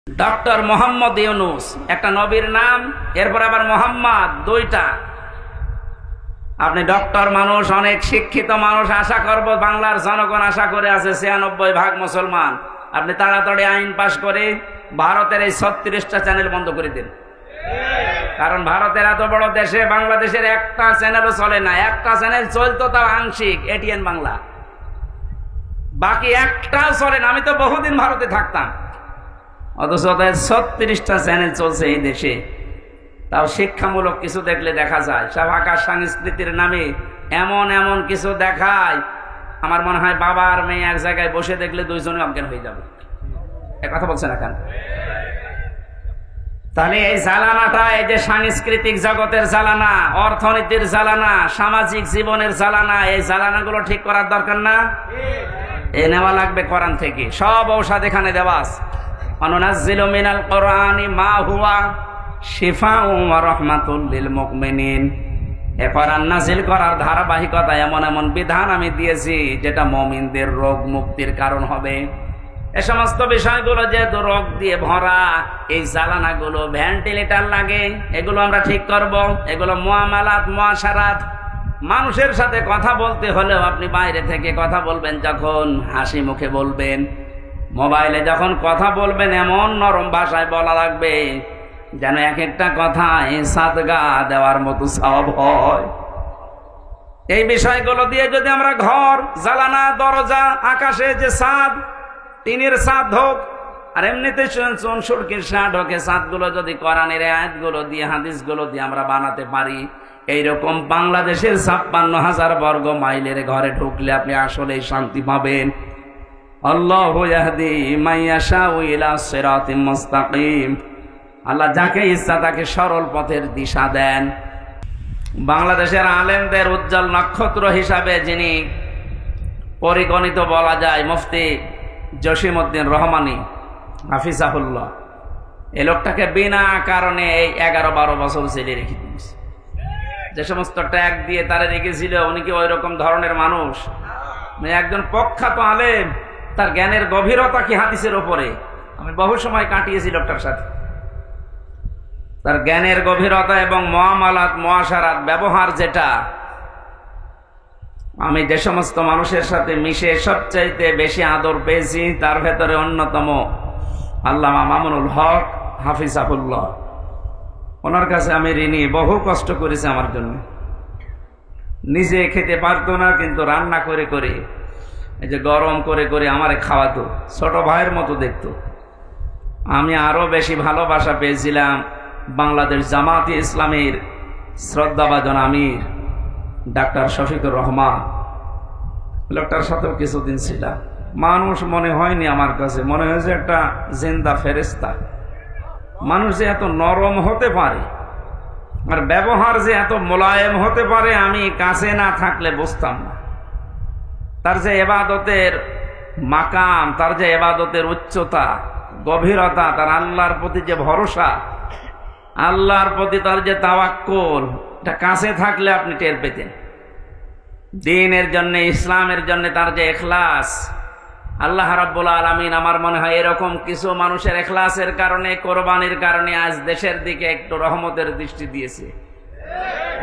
Doctor Mohammad Yunus একটা নবীর নাম, এরপর আবার মোহাম্মদ দুইটা। আপনি ডক্টর মানুষ, অনেক শিক্ষিত মানুষ, আশা করব বাংলার জনগণ আশা করে আছে ৯৬% মুসলমান। আপনি তাড়াতাড়ি আইন পাশ করে ভারতের এই ৩৬টা চ্যানেল বন্ধ করে দিন। কারণ ভারতের এত বড় দেশে বাংলাদেশের একটা চ্যানেলও চলে না। একটা চ্যানেল চলতো তাও আংশিক, এটিএন বাংলা, বাকি একটাও চলে না। আমি তো বহুদিন ভারতে থাকতাম, অথচ ওদের ৩৬টা চ্যানেল চলছে এই দেশে। তাও শিক্ষামূলক কিছু দেখলে দেখা যায়। সব আকাশ সংস্কৃতির নামে এমন এমন কিছু দেখায়, আমার মনে হয় বাবা আর মেয়ে এক জায়গায় বসে দেখলে দুইজনে অজ্ঞান হয়ে যাবে। এ কথা বলছেন এখন? তাহলে এই জ্বালানাটা, এই যে সাংস্কৃতিক জগতের জ্বালানা, অর্থনীতির জ্বালানা, সামাজিক জীবনের জ্বালানা, এই জ্বালানাগুলো ঠিক করার দরকার না? এ নেওয়া লাগবে কোরআন থেকে। সব ঔষধ এখানে দেওয়া আছে। অনুনাজ্জিলু মিনাল কোরআনি মা হুয়া শিফাউন ওয়া রাহমাতুল লিল মুমিনিন। এ কোরআন নাযিল করার ধারাবাহিকতা এমন এমন বিধান আমি দিয়েছি যেটা মুমিনদের রোগ মুক্তির কারণ হবে। এ সমস্ত বিষয়গুলো যেহেতু রোগ দিয়ে ভরা, এই জ্বালানাগুলো ভেন্টিলেটর লাগে, এগুলো আমরা ঠিক করব। এগুলো মুআমালাত, মুআশারাত, মানুষের সাথে কথা বলতে হলেও আপনি বাইরে থেকে কথা বলবেন, যখন হাসি মুখে বলবেন। মোবাইলে যখন কথা বলবেন এমন নরম ভাষায় বলা লাগবে যেন এক একটা কথায় সাদগা দেওয়ার মতো সওয়াব হয়। এই বিষয়গুলো দিয়ে যদি আমরা ঘর, জ্বালানা, দরজা, আকাশে যে ছাদ, টিনের ছাদ হোক, আর এমনিতে চুনসুরকির ছাদ হোক, ছাদগুলো যদি কোরআনের আয়াতগুলো দিয়ে, হাদিসগুলো দিয়ে আমরা বানাতে পারি, এইরকম বাংলাদেশের ৫৬,০০০ বর্গ মাইলের ঘরে ঢুকলে আপনি আসলেই শান্তি পাবেন। আল্লাহু ইয়াহদি মান ইয়াশাউ ইলা সিরাতিম মুস্তাকিম। আল্লাহ যাকে ইচ্ছা তাকে সরল পথের দিশা দেন। বাংলাদেশের আলেমদের উজ্জ্বল নক্ষত্র হিসাবে যিনি পরিগণিত বলা যায়, মুফতি জসিমউদ্দিন রহমানী হাফিজাহুল্লাহ, এই লোকটাকে বিনা কারণে এই ১১-১২ বছর জেলে রেখে দিয়েছে। যে সমস্ত ট্যাগ দিয়ে তারা রেখেছিল, উনি কি ওই রকম ধরনের মানুষ? একজন প্রখ্যাত আলেম, তার জ্ঞানের গভীরতা কি হাদিসের ওপরে। আমি বহু সময় কাটিয়েছি লোকটার সাথে। তার জ্ঞানের গভীরতা এবং মুআমালাত, মুআশারাত, ব্যবহার, যেটা আমি যে সমস্ত মানুষের সাথে মিশে সবচাইতে বেশি আদর পেয়েছি, তার ভেতরে অন্যতম আল্লামা মামুনুল হক হাফিজাহুল্লাহ। ওনার কাছে আমি ঋণী। বহু কষ্ট করেছে আমার জন্য। নিজে খেতে পারতো না, কিন্তু রান্না করে করে, এই যে গরম করে করে আমারে খাওয়াতো, ছোট ভাইয়ের মতো দেখতো। আমি আরো বেশি ভালোবাসা পেয়েছিলাম বাংলাদেশ জামাতে ইসলামীর শ্রদ্ধাভাজন আমির ডাক্তার শফিকুর রহমান। লোকটার সাথেও কিছুদিন ছিলাম। মানুষ মনে হয়নি আমার কাছে, মনে হয়েছে একটা জিন্দা ফেরেশতা। মানুষ যে এত নরম হতে পারে, আর ব্যবহার যে এত মোলায়েম হতে পারে, আমি কাছে না থাকলে বুঝতাম না। তার যে ইবাদতের মাকাম, তার যে ইবাদতের উচ্চতা, গভীরতা, তার আল্লাহর প্রতি যে ভরসা, আল্লাহর প্রতি তার যে তাওয়াক্কুল, এটা কাছে থাকলে আপনি টের পেতেন। দ্বীনের জন্য, ইসলামের জন্য তার যে ইখলাস, আল্লাহ রাব্বুল আলামিন আমার মনে হয় এরকম কিছু মানুষের ইখলাসের কারণে, কোরবানির কারণে আজ দেশের দিকে একটু রহমতের দৃষ্টি দিয়েছে।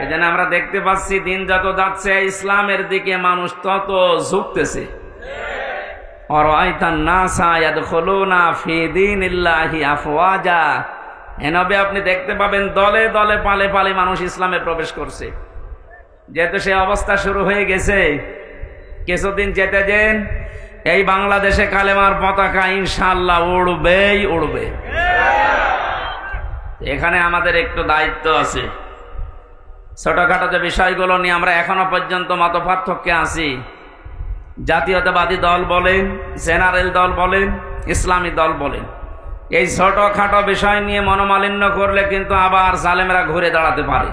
এজন্য আমরা দেখতে পাচ্ছি দিন যত যাচ্ছে ইসলামের দিকে মানুষ তত ঝুঁকতেছে। আরাআইতান নাসা ইয়াদখুলুনা ফি দীনিল্লাহি আফওয়াজা। এভাবে আপনি দেখতে পাবেন দলে দলে, পালে পালে মানুষ ইসলামে প্রবেশ করছে। যেহেতু সে অবস্থা শুরু হয়ে গেছে, কিছুদিন যেতে দেন, এই বাংলাদেশে কালেমার পতাকা ইনশাআল্লাহ উড়বেই উড়বে। এখানে আমাদের একটু দায়িত্ব আছে। ছোটখাটো যে বিষয়গুলো নিয়ে আমরা এখনো পর্যন্ত মত পার্থক্যে আছি, জাতীয়তাবাদী দল বলেন, জেনারেল দল বলেন, ইসলামী দল বলেন, এই ছোটখাটো বিষয় নিয়ে মনোমালিন্য করলে কিন্তু আবার জালেমরা ঘুরে দাঁড়াতে পারে।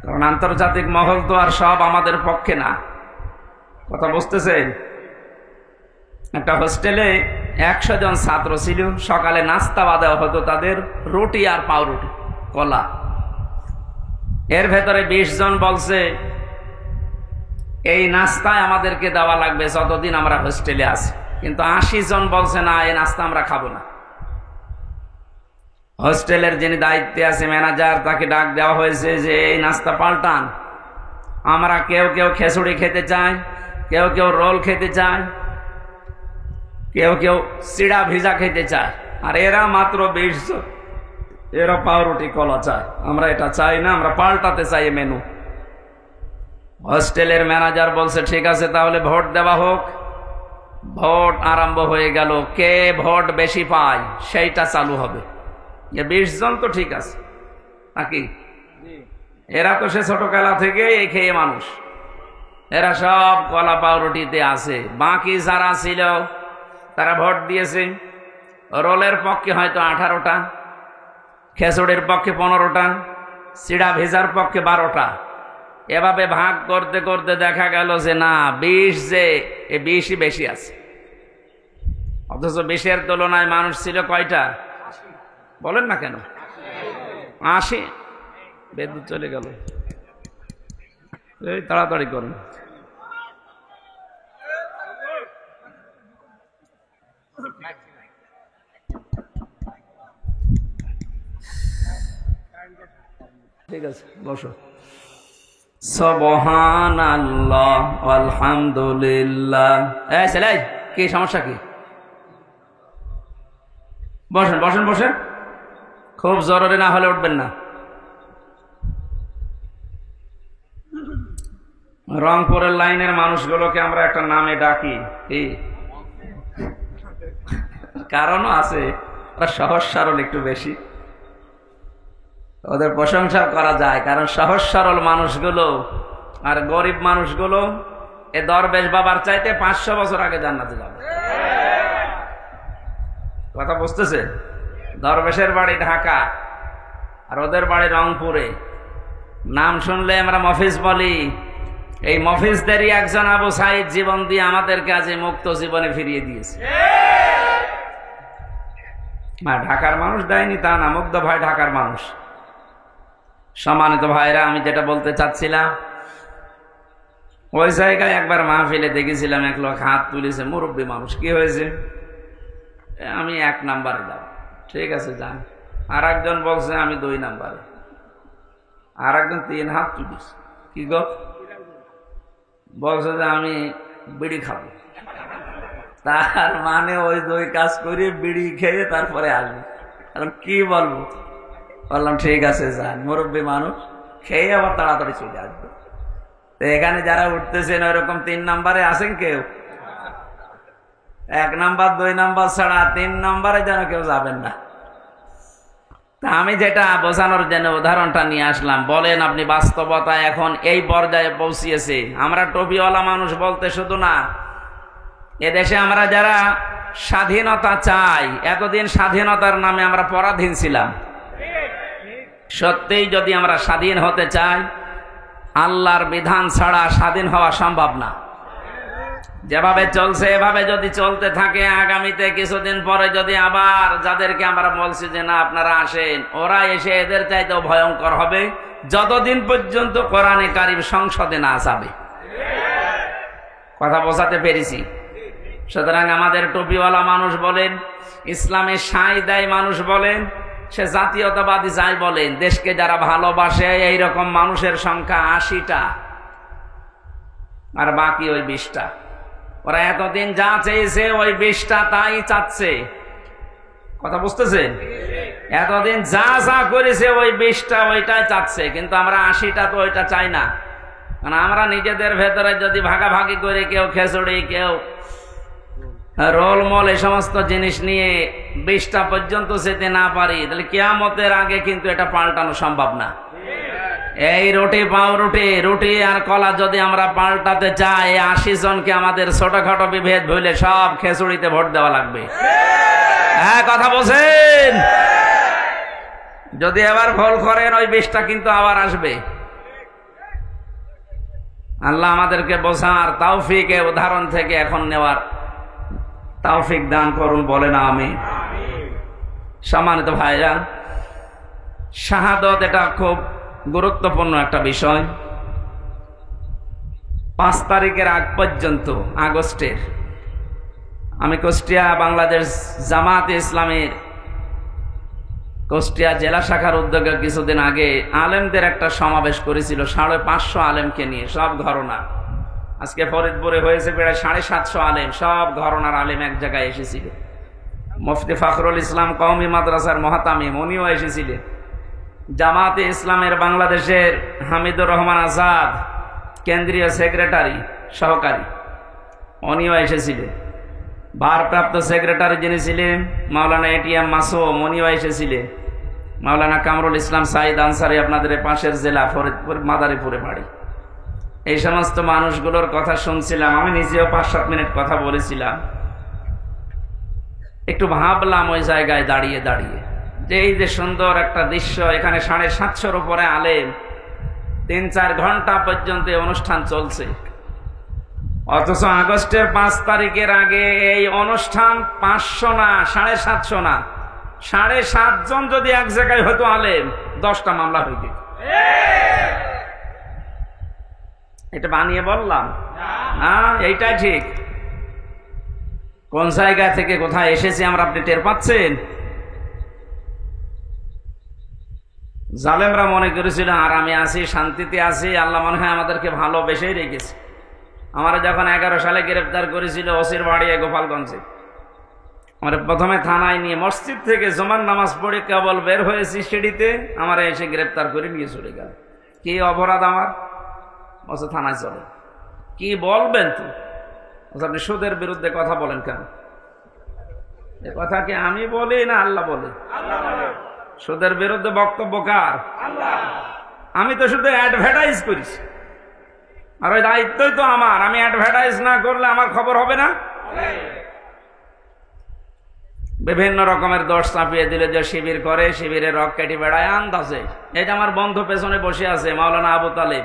কারণ আন্তর্জাতিক মহল তো আর সব আমাদের পক্ষে না। কথা বুঝতেছেন? একটা হোস্টেলে ১০০ জন ছাত্র ছিল। সকালে নাস্তা দেওয়া হতো তাদের, রুটি আর পাউরুটি, কলা। এর ভেতরে ২০ জন বলছে এই নাস্তায় আমাদেরকে দেওয়া লাগবে যতদিন আমরা হোস্টেলে আছি। কিন্তু 80 জন বলছে না, এই নাস্তা আমরা খাবো না। হোস্টেলের যিনি দায়িত্বে আছে ম্যানেজার, তাকে ডাক দেওয়া হয়েছে যে এই নাস্তা পাল্টান। আমরা কেউ কেউ খিচুড়ি খেতে চাই, কেউ কেউ রোল খেতে চায়, কেউ কেউ চিড়া ভিজা খেতে চায়, আর এরা মাত্র 20 জন, এরা পাউরুটি কলা চায়। আমরা এটা চাই না, আমরা পাল্টাতে চাই মেনু। হোস্টেলের ম্যানেজার বলছে ঠিক আছে, তাহলে ভোট দেওয়া হোক। ভোট আরম্ভ হয়ে গেল, কে ভোট বেশি পায় সেইটা চালু হবে। 20 জন তো ঠিক আছে নাকি? এরা তো সে ছোটবেলা থেকে এই খেয়ে মানুষ, এরা সব কলা পাউরুটিতে আছে। বাকি যারা ছিল তারা ভোট দিয়েছে। রোলের পক্ষে হয়তো 18টা, খেচুড়ির পক্ষে 15টা, চিড়া ভেজার পক্ষে 12টা। এভাবে ভাগ করতে করতে দেখা গেল যে না, 20 যে 20ই বেশি আছে। অথচ 20-এর তুলনায় মানুষ ছিল কয়টা বলেন না কেন? 80। বিদ্যুৎ চলে গেল, এই তাড়াতাড়ি করুন। ঠিক আছে, বসো। সুবহানাল্লাহ আলহামদুলিল্লাহ। এই ছেলে, কি সমস্যা কি? বসেন বসেন বসেন, খুব জরুরি না হলে উঠবেন না। রংপুরের লাইনের মানুষগুলোকে আমরা একটা নামে ডাকি, কি কারণও আছে, ওরা সহজ সরল একটু বেশি, ওদের প্রশংসা করা যায়। কারণ সহজ সরল মানুষগুলো আর গরিব মানুষগুলো এ দরবেশ বাবার চাইতে 500 বছর আগে জান্নাতে যাবে। কথা বুঝতেছে? দরবেশের বাড়ি ঢাকা আর ওদের বাড়ি রংপুরে। নাম শুনলে আমরা মফিজ বলি। এই মফিজদেরই একজন আবু সাইদ জীবন দিয়ে আমাদের কাছে মুক্ত জীবনে ফিরিয়ে দিয়েছে। ঢাকার মানুষ দেয়নি তা না, মুগ্ধ ভাই ঢাকার মানুষ। সম্মানিত ভাইরা, আমি যেটা বলতে চাচ্ছিলাম, ওই জায়গায় একবার মাহফিলে দেখেছিলাম এক লোক হাত তুলেছে, মুরব্বী মানুষ। কি হয়েছে? আমি 1 নাম্বারে যাব। ঠিক আছে, যান। আর একজন বলছে আমি 2 নাম্বারে, আর একজন 3 হাত তুলিস। কি গো? বলছে যে আমি বিড়ি খাবো। তার মানে ওই 2 কাজ করে বিড়ি খেয়ে তারপরে আসবে। এখন কি বলবো? বললাম ঠিক আছে, যান, মুরব্বী মানুষ, খেয়ে আবার তাড়াতাড়ি চলে আসবে। তো এখানে যারা উঠতেছেন ওইরকম 3 নাম্বারে আছেন কেউ? 1 নাম্বার 2 নাম্বার ছাড়া 3 নাম্বারে যেন কেউ যাবেন না। তা আমি যেটা বোঝানোর জন্য উদাহরণটা নিয়ে আসলাম, বলেন আপনি বাস্তবতা এখন এই পর্যায়ে পৌঁছিয়েছে। আমরা টুপিওয়ালা মানুষ বলতে শুধু না, এদেশে আমরা যারা স্বাধীনতা চাই, এতদিন স্বাধীনতার নামে আমরা পরাধীন ছিলাম। সত্যিই যদি আমরা স্বাধীন হতে চাই, আল্লাহর বিধান ছাড়া স্বাধীন হওয়া সম্ভব না। যেভাবে চলছে এভাবে যদি চলতে থাকে, আগামীতে কিছুদিন পরে যদি আবার যাদেরকে আমরা বলছি যে না আপনারা আসেন, ওরা এসে এদের চাইতেও ভয়ঙ্কর হবে, যতদিন পর্যন্ত কোরআনে কারিম সংসদে না যাবে। কথা বোঝাতে পেরেছি? সুতরাং আমাদের টুপিওয়ালা মানুষ বলেন, ইসলামের সাই দেয় মানুষ বলেন, সে জাতীয়তাবাদী যাই বলেন, দেশকে যারা ভালোবাসে এইরকম মানুষের সংখ্যা 80টা, আর বাকি ওই 20টা। ওরা এতদিন যা চেয়েছে ওই 20টা তাই চাচ্ছে। কথা বুঝতেছেন? এতদিন যা যা করেছে ওই 20টা ওইটাই চাচ্ছে, কিন্তু আমরা 80টা তো ওইটা চাই না। কারণ আমরা নিজেদের ভেতরে যদি ভাগাভাগি করে, কেউ খিচুড়ি, কেউ রোলমল, এই সমস্ত জিনিস নিয়ে 20টা পর্যন্ত যেতে না পারি, তাহলে কিয়ামতের আগে কিন্তু এটা পাল্টানো সম্ভব না। এই রুটি পাউরুটি, রুটি আর কলা যদি আমরা পাল্টাতে চাই, 80 জনকে আমাদের ছোটখাটো বিভেদ ভুলে সব খিচুড়িতে ভোট দেওয়া লাগবে। হ্যাঁ, কথা বলছেন? যদি এবার ভুল করেন ওই 20টা কিন্তু আবার আসবে। আল্লাহ আমাদেরকে বোঝার তৌফিক এ উদাহরণ থেকে এখন নেওয়ার তৌফিক দান করুন, বলে না আমি। সম্মানিত ভাইরা, শাহাদত এটা খুব গুরুত্বপূর্ণ একটা বিষয়। 5 তারিখের আগ পর্যন্ত, আগস্টের আমি কুষ্টিয়া বাংলাদেশ জামাতে ইসলামের কুষ্টিয়া জেলা শাখার উদ্যোগে কিছুদিন আগে আলেমদের একটা সমাবেশ করেছিল 550 আলেমকে নিয়ে, সব ঘরনা। আজকে ফরিদপুরে হয়েছে প্রায় 750 আলেম, সব ঘরনার আলেম এক জায়গায় এসেছিল। মুফতি ফখরুল ইসলাম কওমি মাদ্রাসার মহাতামিম উনিও এসেছিলেন। জামাতে ইসলামের বাংলাদেশের হামিদুর রহমান আজাদ কেন্দ্রীয় সেক্রেটারি সহকারী উনিও এসেছিলেন। ভারপ্রাপ্ত সেক্রেটারি যিনি ছিলেন মাওলানা এটিএম মাসুম উনিও এসেছিলেন। মাওলানা কামরুল ইসলাম সাইদ আনসারি আপনাদের পাশের জেলা ফরিদপুর মাদারীপুরে বাড়ি। এই সমস্ত মানুষগুলোর কথা শুনছিলাম, আমি নিজেও 5-7 মিনিট কথা বলেছিলাম। একটু ভাবলাম ওই জায়গায় দাঁড়িয়ে দাঁড়িয়ে যে এই যে সুন্দর একটা দৃশ্য, এখানে 750-র উপরে আলেম, 3-4 ঘন্টা পর্যন্ত অনুষ্ঠান চলছে, অথচ আগস্টের 5 তারিখের আগে এই অনুষ্ঠান 500 না 750 না 7.5 জন যদি এক জায়গায় হতো আলেম, 10টা মামলা হয়ে যেত। এটা বানিয়ে বললাম না, এইটাই ঠিক। কোন জায়গা থেকে কোথায় এসেছি আমরা, আপনি টের পাচ্ছেন? জালেমরা মনে করেছিল আর আমি আছি, শান্তিতে আছি, আল্লাহ মনে হয় আমাদেরকে ভালোবেসেই রেখেছে। আমার যখন 11 সালে গ্রেফতার করেছিল ওসির বাড়ি গোপালগঞ্জে, আমার প্রথমে থানায় নিয়ে মসজিদ থেকে জুমার নামাজ পড়ে কেবল বের হয়েছি সিঁড়িতে, আমার এসে গ্রেফতার করে নিয়ে চলে গেল। কি অপরাধ আমার? বলছে থানায় চলে। কি বলবেন তো? আপনি সুদের বিরুদ্ধে কথা বলেন কেন? এ কথা কি আমি বলি না আল্লাহ বলে? সুদের বিরুদ্ধে বক্তব্য কার? আমি তো শুধু অ্যাডভার্টাইজ করিস, আর ওই দায়িত্বই তো আমার। আমি অ্যাডভার্টাইজ না করলে আমার খবর হবে না। বিভিন্ন রকমের দোষ চাপিয়ে দিলে যে শিবির করে, শিবিরে রক কেটে বেড়ায় আন্দাজে। এই যে আমার বন্ধু পেছনে বসে আছে মাওলানা আবু তালেব,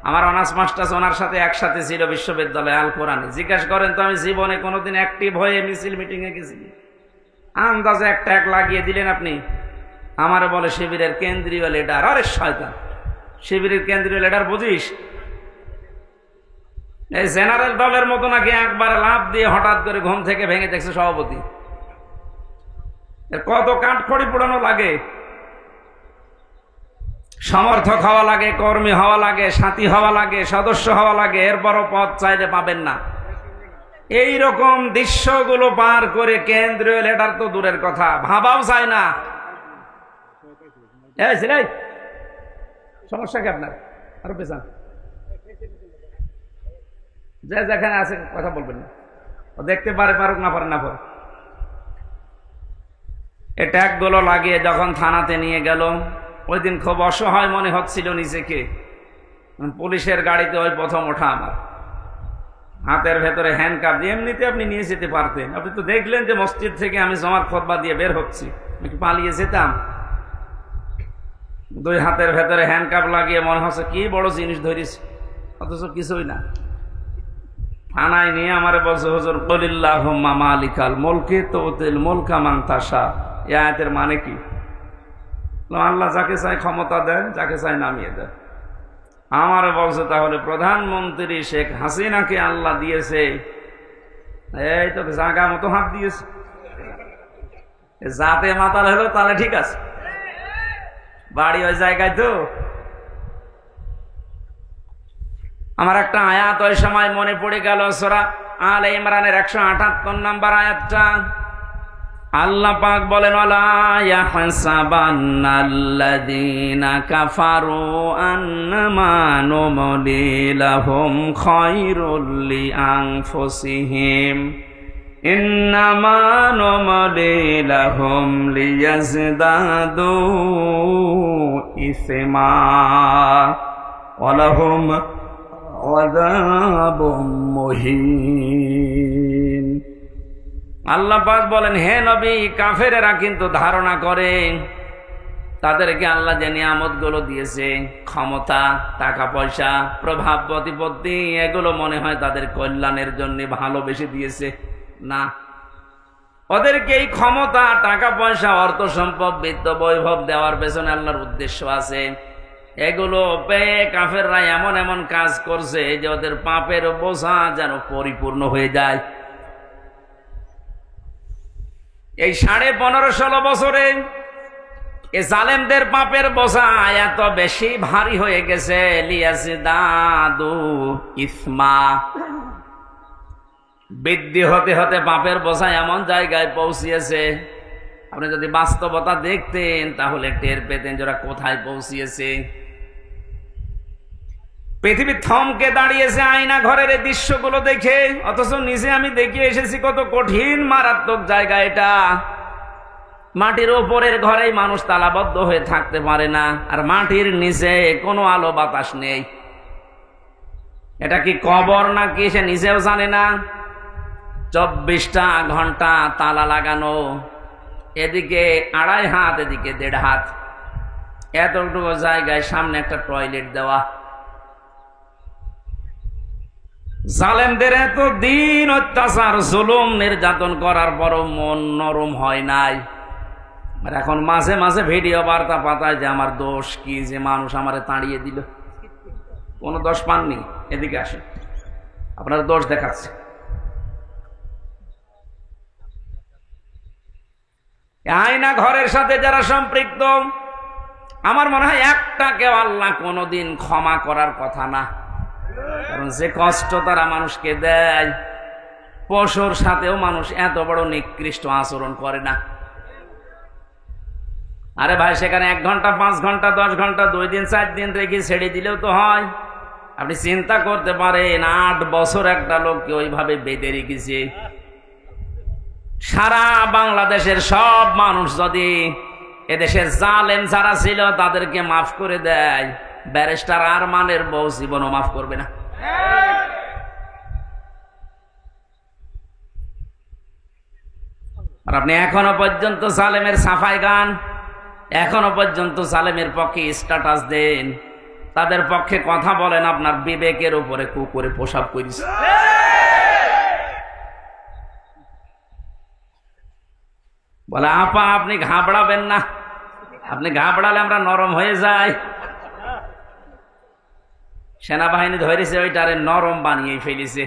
আমার অনার্স মাস্টার্স ওনার সাথে একসাথে ছিল বিশ্ববিদ্যালয়ে আল কোরআনে। জিজ্ঞাসা করেন তো আমি জীবনে কোনোদিন অ্যাক্টিভ হয়ে মিছিল মিটিং এ গেছি? আন্দাজে একটা এক লাগিয়ে দিলেন আপনি। আমারে বলে শিবিরের কেন্দ্রীয় লিডার। আরে শয়তান, শিবিরের কেন্দ্রীয় লিডার বুঝিস? এই জেনারেল দলের মতো নাকি একবার লাফ দিয়ে হঠাৎ করে ঘুম থেকে ভেঙে দেখছে সভাপতি। কত কাঠখড়ি পোড়ানো লাগে, সমর্থক হওয়া লাগে, কর্মী হওয়া লাগে, সাথী হওয়া লাগে, সদস্য হওয়া লাগে, এরপরও পদ চাইলে পাবেন না। এই রকম দৃশ্যগুলো পার করে কেন্দ্রীয় লিডার তো দূরের কথা, ভাবাও চায় না। সমস্যা কি আপনার? আরো পেছান যে যেখানে আছে কথা বলবেন না, ও দেখতে পারে, পারুক না পারে না পারে। এই ট্যাগগুলো লাগিয়ে যখন থানাতে নিয়ে গেল, ওই দিন খুব অসহায় মনে হচ্ছিল নিজেকে। পুলিশের গাড়িতে ওই প্রথম ওঠা আমার, হাতের ভেতরে হ্যান্ডকাপ দিয়ে। এমনিতে আপনি নিয়ে যেতে পারতেন, আপনি তো দেখলেন যে মসজিদ থেকে আমি জমার খুতবা দিয়ে বের হচ্ছি, আমি কি পালিয়ে যেতাম? 2 হাতের ভেতরে হ্যান্ডকাপ লাগিয়ে মনে হচ্ছে কি বড় জিনিস ধরিস, অথচ কিছুই না। থানায় নিয়ে আমারে বলছে, হুজুর কুলিল্লাহুম্মা মালিকাল মুলকি তুতিল মুলকা মান তাশা। এই আয়াতের মানে কি? আল্লাহ যাকে চায় ক্ষমতা দেন, যাকে চায় নামিয়ে দেন। আমারে বলছে তাহলে প্রধানমন্ত্রী শেখ হাসিনাকে আল্লাহ দিয়েছে, এই তো জায়গা মতো হাত দিয়েছে। যাতে মাতাল হলো তাহলে ঠিক আছে, বাড়ি ওই জায়গায় তো। আমার একটা আয়াত ওই সময় মনে পড়ে গেল, সূরা আলে ইমরানের 178 নম্বর আয়াতটা। আল্লাহ পাক বলেন, ওয়ালা ইয়াহসাবান্নাল্লাযীনা কাফারু আন্নামা নুমলি লাহুম খায়রুল লিআনফুসিহিম ইন্নামা নুমলি লাহুম লিয়াজদাদু ইসমা ওয়ালাহুম আযাবুম মুহিন। আল্লাহ পাক বলেন, হে নবী, কাফেরেরা কিন্তু ধারণা করে তাদেরকে আল্লাহ যে নিয়ামতগুলো দিয়েছে, ক্ষমতা, টাকা পয়সা, প্রভাব প্রতিপত্তি, এগুলো মনে হয় তাদের কল্যাণের জন্য ভালোবেসে দিয়েছে। না, ওদেরকে এই ক্ষমতা, টাকা পয়সা, অর্থ সম্পদ, বিত্ত বৈভব দেওয়ার পেছনে আল্লাহর উদ্দেশ্য আছে। এগুলো পেয়ে কাফেররা এমন এমন কাজ করছে যে ওদের পাপের বোঝা যেন পরিপূর্ণ হয়ে যায়। এই 15.5-16 বছরে এ জালেমদের পাপের বোঝা এত বেশি ভারী হয়ে গেছে, লিয়াজদাদু ইসমা, বৃদ্ধি হতে হতে পাপের বোঝা এমন জায়গায় পৌঁছিয়েছে, আপনি যদি বাস্তবতা দেখতেন তাহলে টের পেতেন যারা কোথায় পৌঁছিয়েছে। পৃথিবী থমকে দাঁড়িয়েছে আয়না ঘরের এই দৃশ্যগুলো দেখে, অথচ নিজে আমি দেখিয়ে এসেছি কত কঠিন মারাত্মক জায়গা এটা। মাটির ওপরের ঘরেই মানুষ তালাবদ্ধ হয়ে থাকতে পারে না, আর মাটির নিচে কোনো আলো বাতাস নেই। এটা কি কবর নাকি সে নিজেও জানে না। 24টা ঘন্টা তালা লাগানো, এদিকে 2.5 হাত, এদিকে 1.5 হাত, এতটুকু জায়গায় সামনে একটা টয়লেট দেওয়া। জালেমদের এত দিন অত্যাচার জুলুম নির্যাতন করার পরও মন নরম হয় নাই। আর এখন মাঝে মাঝে ভিডিও বার্তা পাতায় যে আমার দোষ কি, যে মানুষ আমারে তাড়িয়ে দিল। কোনো দোষ পাননি, এদিকে আসে, আপনার দোষ দেখাচ্ছে। আয়না ঘরের সাথে যারা সম্পৃক্ত, আমার মনে হয় একটাকেও আল্লাহ কোনোদিন ক্ষমা করার কথা না। কারণ যে কষ্ট তারা মানুষকে দেয়, পশুর সাথেও মানুষ এত বড় নিকৃষ্ট আচরণ করে না। আরে ভাই, সেখানে 1 ঘন্টা, 5 ঘন্টা, 10 ঘন্টা, 2 দিন, 4 দিন রেখে ছেড়ে দিলেও তো হয়। আপনি চিন্তা করতে পারেন 8 বছর একটা লোককে ওইভাবে বেঁধে রেখেছে। সারা বাংলাদেশের সব মানুষ যদি এদেশের জালেম যারা ছিল তাদেরকে মাফ করে দেয়, ব্যারিস্টার আরমানের বউ জীবনও মাফ করবে না। আর আপনি এখনো পর্যন্ত জালেমের সাফাই গান, এখনো পর্যন্ত জালেমের পক্ষে স্ট্যাটাস দেন, তাদের পক্ষে কথা বলেন, আপনার বিবেকের উপরে কুকুরে প্রসাব করিস। বলে আপা আপনি ঘাবড়াবেন না, আপনি ঘাবড়ালে আমরা নরম হয়ে যাই। সেনাবাহিনী ধরেছে ওইটারে নরম বানিয়ে ফেলেছে।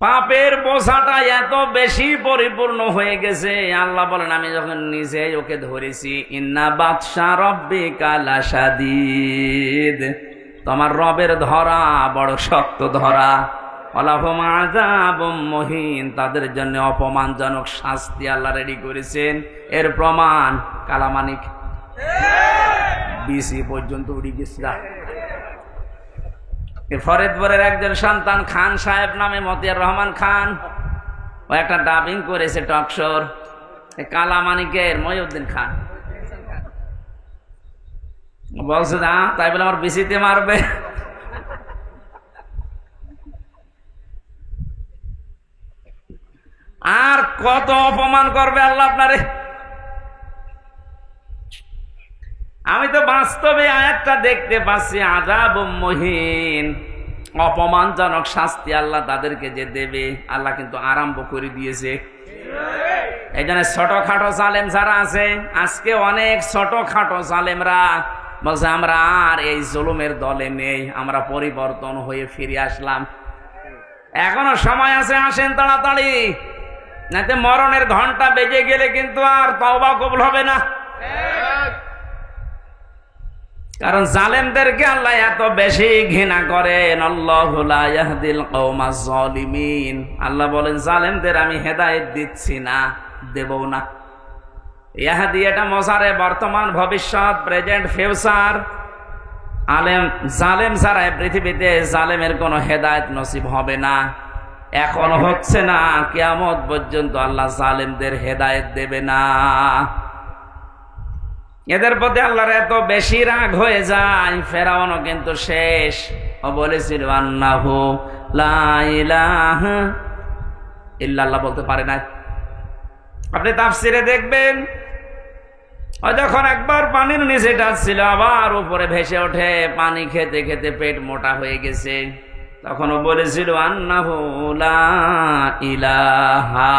পাপের বোঝাটা এত বেশি পরিপূর্ণ হয়ে গেছে, আল্লাহ বলেন আমি যখন নিজে ওকে ধরেছি, ইন্না বাতশা রব্বিকা লাশাদীদ, তোমার রবের ধরা বড় শক্ত ধরা। ওয়ালাহুম আযাবুম মুহিন, তাদের জন্য অপমানজনক শাস্তি আল্লাহ রেডি করেছেন। এর প্রমাণ কালামানিক বিসি পর্যন্ত উড়ে গেছে। ফরিদপুরের একজন সন্তান খান সাহেব নামে, মতিয়ার রহমান খান, ও একটা ডাবিং করেছে টকশোর। কালামানিকের মহিউদ্দিন খান বলছে না, তাই বলে আমার বিসিতে মারবে। আর কত অপমান করবে আল্লাহ আপনারে। আমি তো বাস্তবে আয়াতটা দেখতে পাচ্ছি, আযাবুম মুহিন, অপমানজনক শাস্তি আল্লাহ তাদেরকে যে দেবে, আল্লাহ কিন্তু আরম্ভ করে দিয়েছে। এই জন্য ছোটখাটো জালেম যারা আছে, আজকে অনেক ছোটখাটো জালেমরা বলছে আমরা আর এই জুলুমের দলে নেই, আমরা পরিবর্তন হয়ে ফিরে আসলাম। এখনো সময় আছে, আসেন তাড়াতাড়ি, নাতে মরণের ঘন্টা বেজে গেলে কিন্তু আর তওবা কবুল হবে না। কারণ জালেমদেরকে আল্লাহ এত বেশি ঘৃণা করেন। আল্লাহু লা ইয়াহদিল কওমাজ জালিমিন, আল্লাহ বলেন জালেমদের আমি হেদায়েত দিচ্ছি না, দেবও না। ইয়াহদি এটা মজারে বর্তমান, ভবিষ্যৎ, প্রেজেন্ট, ফিউচার। জালেম ছাড়া পৃথিবীতে জালেমের কোনো হেদায়েত নসিব হবে না, এখন হচ্ছে না, কিয়ামত পর্যন্ত আল্লাহ জালেমদের হেদায়েত দেবে না। এদের প্রতি আল্লাহর এত বেশি রাগ হয়ে যায়, ফেরাউনও কিন্তু শেষ। ও বলেছিল আন্নাহু লা ইলাহা ইল্লাল্লাহ বলতে পারে না। আপনি তাফসিরে দেখবেন, ও যখন একবার পানির নিচে ডাকছিল, আবার উপরে ভেসে ওঠে, পানি খেতে খেতে পেট মোটা হয়ে গেছে, তখনও বলেছিল আন্নাহু লা ইলাহা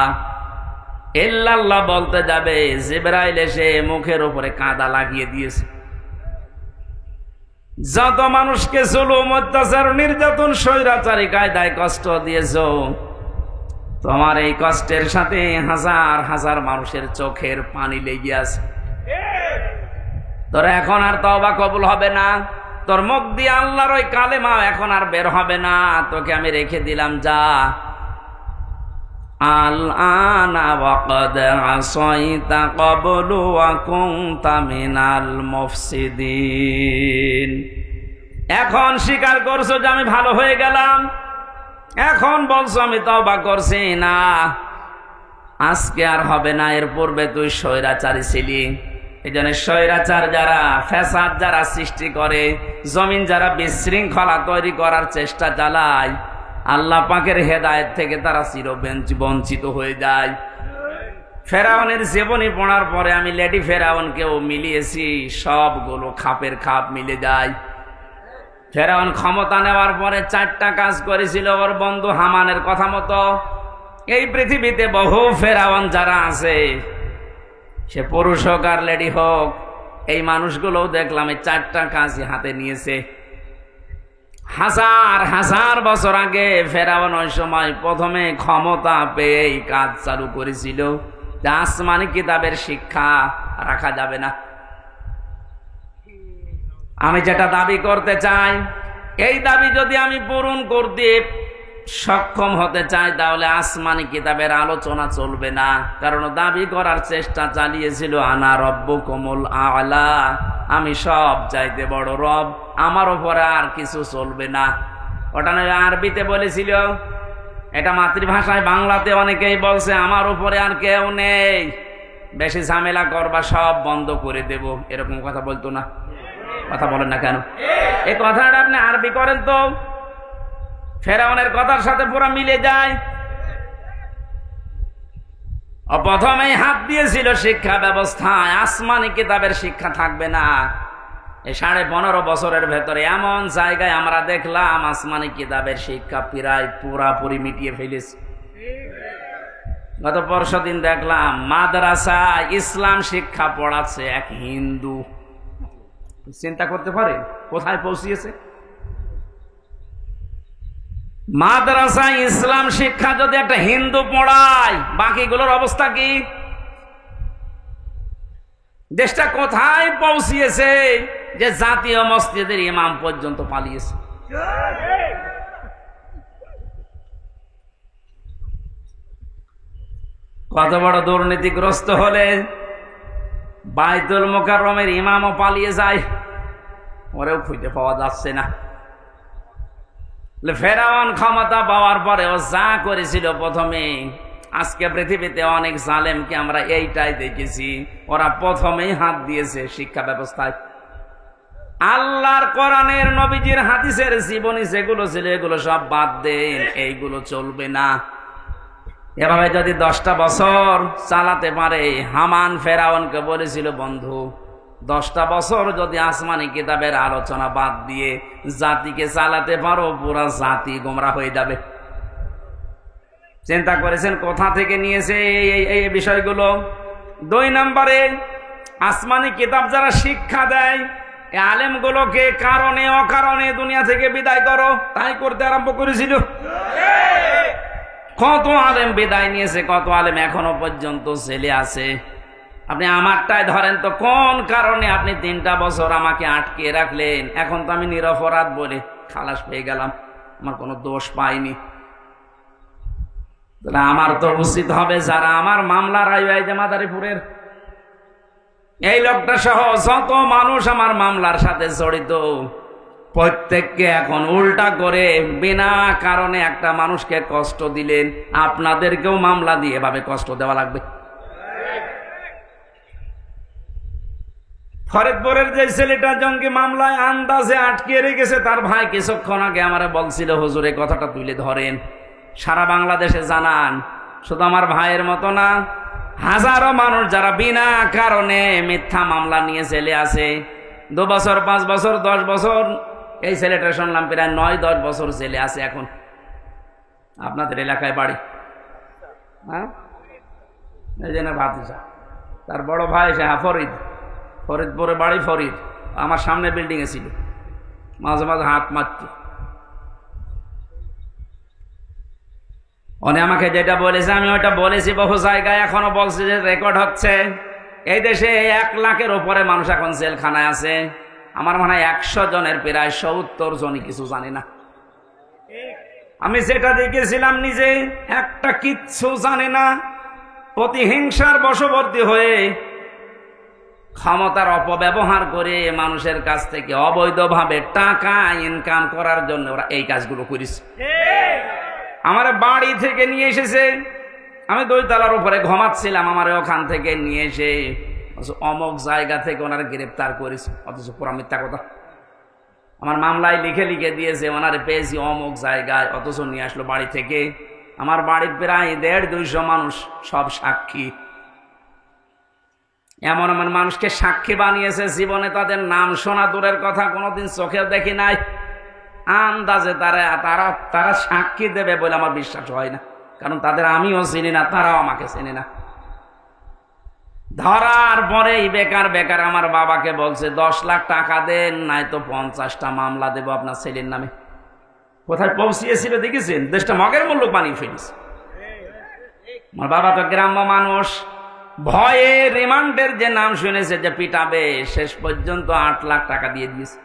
ইল্লাল্লাহ বলতে যাবে, জিবরাইল এসে মুখের উপরে কাদা লাগিয়ে দিয়েছে। যত মানুষকে জুলুম, অত্যাচার, নির্যাতন, স্বৈরাচারী কায়দায় কষ্ট দিয়েছ, তোমার এই কষ্টের সাথে হাজার হাজার মানুষের চোখের পানি লেগে আছে। তোর এখন আর তওবা কবুল হবে না, তোর মুখ দিয়ে আল্লাহর ওই কালেমা এখন আর বের হবে না। তোকে আমি রেখে দিলাম, যা। আল আনা ওয়াকাদ আসাইতা ক্বাবলু ওয়া কুনতা মিনাল মুফসিদিন। এখন স্বীকার করছো যে আমি ভালো হয়ে গেলাম, এখন বলছো আমি তওবা করছি না, আজকে আর হবে না। এর পূর্বে তুই স্বৈরাচারী ছিলি। এই জন্য স্বৈরাচার যারা, ফ্যাসাদ যারা সৃষ্টি করে, জমিন যারা বিশৃঙ্খলা তৈরি করার চেষ্টা চালায়, আল্লাহ পাকের হেদায়েত থেকে তারা চিরবঞ্চিত হয়ে যায়। ফেরাউনের জীবনী পড়ার পরে আমি লেডি ফেরাউনকেও মিলিয়েছি, সবগুলো খাপের খাপ মিলে যায়। ফেরাউন ক্ষমতা নেওয়ার পরে 4টা কাজ করেছিল ওর বন্ধু হামানের কথা মতো। এই পৃথিবীতে বহু ফেরাউন যারা আছে, সে পুরুষ হোক আর লেডি হোক, এই মানুষগুলোও দেখলাম এই 4টা কাজই হাতে নিয়েছে। হাজার হাজার বছর আগে ফেরাউন ওই সময় প্রথমে ক্ষমতা পেয়ে এই কাজ চালু করেছিল যে আসমানি কিতাবের শিক্ষা রাখা যাবে না। আমি যেটা দাবি করতে চাই, এই দাবি যদি আমি পূরণ করতে সক্ষম হতে চাই, তাহলে আসমানি কিতাবের আলোচনা চলবে না। কারণ দাবি করার চেষ্টা চালিয়েছিল আনা রব্বুকুমুল আ'লা, আমি সব চাইতে বড় রব, আমার উপরে আর কিছু চলবে না। ওটা নয় আরবিতে বলেছিল, এটা মাতৃভাষায় বাংলাতে অনেকেই বলছে আমার উপরে আর কেউ নেই, বেশি ঝামেলা করবা সব বন্ধ করে দেব, এরকম কথা বলতো না? কথা বলেন না কেন? এই কথাটা আপনি আরবি করেন তো, ফেরাউনের কথার সাথে পুরো মিলে যায়। প্রথমেই হাত দিয়েছিল শিক্ষা ব্যবস্থায়, আসমানি কিতাবের শিক্ষা থাকবে না। এই 15.5 বছরের ভেতরে এমন জায়গায় আমরা দেখলাম আসমানি কিতাবের শিক্ষা প্রায় পুরাপুরি মিটিয়ে ফেলেছে। গত পরশুদিন দেখলাম মাদ্রাসা ইসলাম শিক্ষা পড়াচ্ছে এক হিন্দু। চিন্তা করতে পারে কোথায় পৌঁছিয়েছে? মাদ্রাসা ইসলাম শিক্ষা যদি একটা হিন্দু পড়ায়, বাকিগুলোর অবস্থা কি? দেশটা কোথায় পৌঁছিয়েছে যে জাতীয় মসজিদের ইমাম পর্যন্ত পালিয়েছে। কত বড় দুর্নীতিগ্রস্ত হলে বাইতুল মুকাররমের ইমামও পালিয়ে যায়, ওরেও খুঁজে পাওয়া যাচ্ছে না। ফেরাউন ক্ষমতা পাওয়ার পরে ও যা করেছিল প্রথমে, আজকে পৃথিবীতে অনেক জালেমকে আমরা এইটাই দেখেছি, ওরা প্রথমেই হাত দিয়েছে শিক্ষা ব্যবস্থায়। আল্লাহর কোরআনের নবীজির হাদিসের জীবনী যেগুলো ছিল এগুলো সব বাদ দেন, এইগুলো চলবে না। এভাবে যদি 10টা বছর চালাতে পারে, হামান ফেরাউনকে বলেছিল বন্ধু 10টা বছর যদি আসমানি কিতাবের আলোচনা বাদ দিয়ে জাতিকে চালাতে পারো, পুরা জাতি গোমরা হয়ে যাবে। চিন্তা করেছেন কোথা থেকে নিয়েছে এই বিষয়গুলো? 2 নম্বরে, আসমানি কিতাব যারা শিক্ষা দেয়, এই আলেমগুলোকে কারণে অকারণে দুনিয়া থেকে বিদায় করো, তাই করতে আরম্ভ করেছিল। কত আলেম বিদায় নিয়েছে, কত আলেম এখনো পর্যন্ত জেলে আছে। আপনি আমারটাই ধরেন তো, কোন কারণে আপনি 3টা বছর আমাকে আটকে রাখলেন? এখন তো আমি নিরপরাধ বলে খালাস পেয়ে গেলাম, আমার কোনো দোষ পাইনি। তাহলে আমার তো উচিত হবে যারা আমার মামলার যে মাদারীপুরের এই লোকটা সহ যত মানুষ আমার মামলার সাথে জড়িত, প্রত্যেককে এখন উল্টা করে বিনা কারণে একটা মানুষকে কষ্ট দিলেন, আপনাদেরকেও মামলা দিয়ে এভাবে কষ্ট দেওয়া লাগবে। ফরিদপুরের যে ছেলেটা জঙ্গি মামলায় আন্দাজে আটকে রেখেছে, তার ভাই কিছুক্ষণ আগে আমারে বলছিল হুজুর এই কথাটা তুলে ধরেন, সারা বাংলাদেশে জানান। শুধু আমার ভাইয়ের মতো না, হাজারো মানুষ যারা বিনা কারণে মিথ্যা মামলা নিয়ে জেলে আছে, 2 বছর 5 বছর 10 বছর। এই ছেলেটা শুনলাম প্রায় 9-10 বছর জেলে আছে এখন। আপনাদের এলাকায় বাড়ি, হ্যাঁ, এই জন্য ভাতিজা, তার বড় ভাই সে ফরিদপুরে বাড়ি, ফরিদ আমার সামনে বিল্ডিং এ ছিল, মাঝে মাঝে হাত মারত। উনি আমাকে যেটা বলেছে আমি ওটা বলেছি বহু জায়গায়, এখনো বলছি, যে রেকর্ড হচ্ছে। এই দেশে 1 লাখের উপরে মানুষ এখন জেলখানায় আছে। আমার মনে হয় 100 জনের প্রায় 70 জনই কিছু জানি না। আমি যেটা দেখেছিলাম নিজে, একটা কিচ্ছু জানে না, প্রতিহিংসার বশবর্তী হয়ে ক্ষমতার অপব্যবহার করে মানুষের কাছ থেকে অবৈধভাবে টাকা ইনকাম করার জন্য ওরা এই কাজগুলো করেছে। আমার বাড়ি থেকে নিয়ে এসেছে, আমি 2 তলার উপরে ঘুমাচ্ছিলাম, আমার ওখান থেকে নিয়ে এসে অমুক জায়গা থেকে ওনারা গ্রেপ্তার করেছে, অথচ পুরা মিথ্যা কথা। আমার মামলায় লিখে লিখে দিয়েছে ওনারে পেয়েছি অমুক জায়গায়, অথচ নিয়ে আসলো বাড়ি থেকে। আমার বাড়ির প্রায় 150-200 মানুষ, সব সাক্ষী। এমন এমন মানুষকে সাক্ষী বানিয়েছে, জীবনে তাদের নাম শোনা দূরের কথা, কোনোদিন চোখেও দেখি নাই। আন্দাজে তারা সাক্ষী দেবে বলে আমার বিশ্বাস হয় না, কারণ তাদের আমিও চিনি না, তারাও আমাকে চেনে না। ধরার পরেই বেকার বেকার আমার বাবাকে বলছে 10 লাখ টাকা দেন, নাই তো 50টা মামলা দেব আপনার ছেলের নামে। কোথায় পৌঁছিয়েছিল দেখেছেন? দেশটা মগের মূল্য বানিয়ে ফেলেছে। আমার বাবা তো গ্রাম্য মানুষ, ভয়ে রিমান্ডের যে নাম শুনেছে যে পিটাবে, শেষ পর্যন্ত 8 লাখ টাকা দিয়ে দিয়েছে।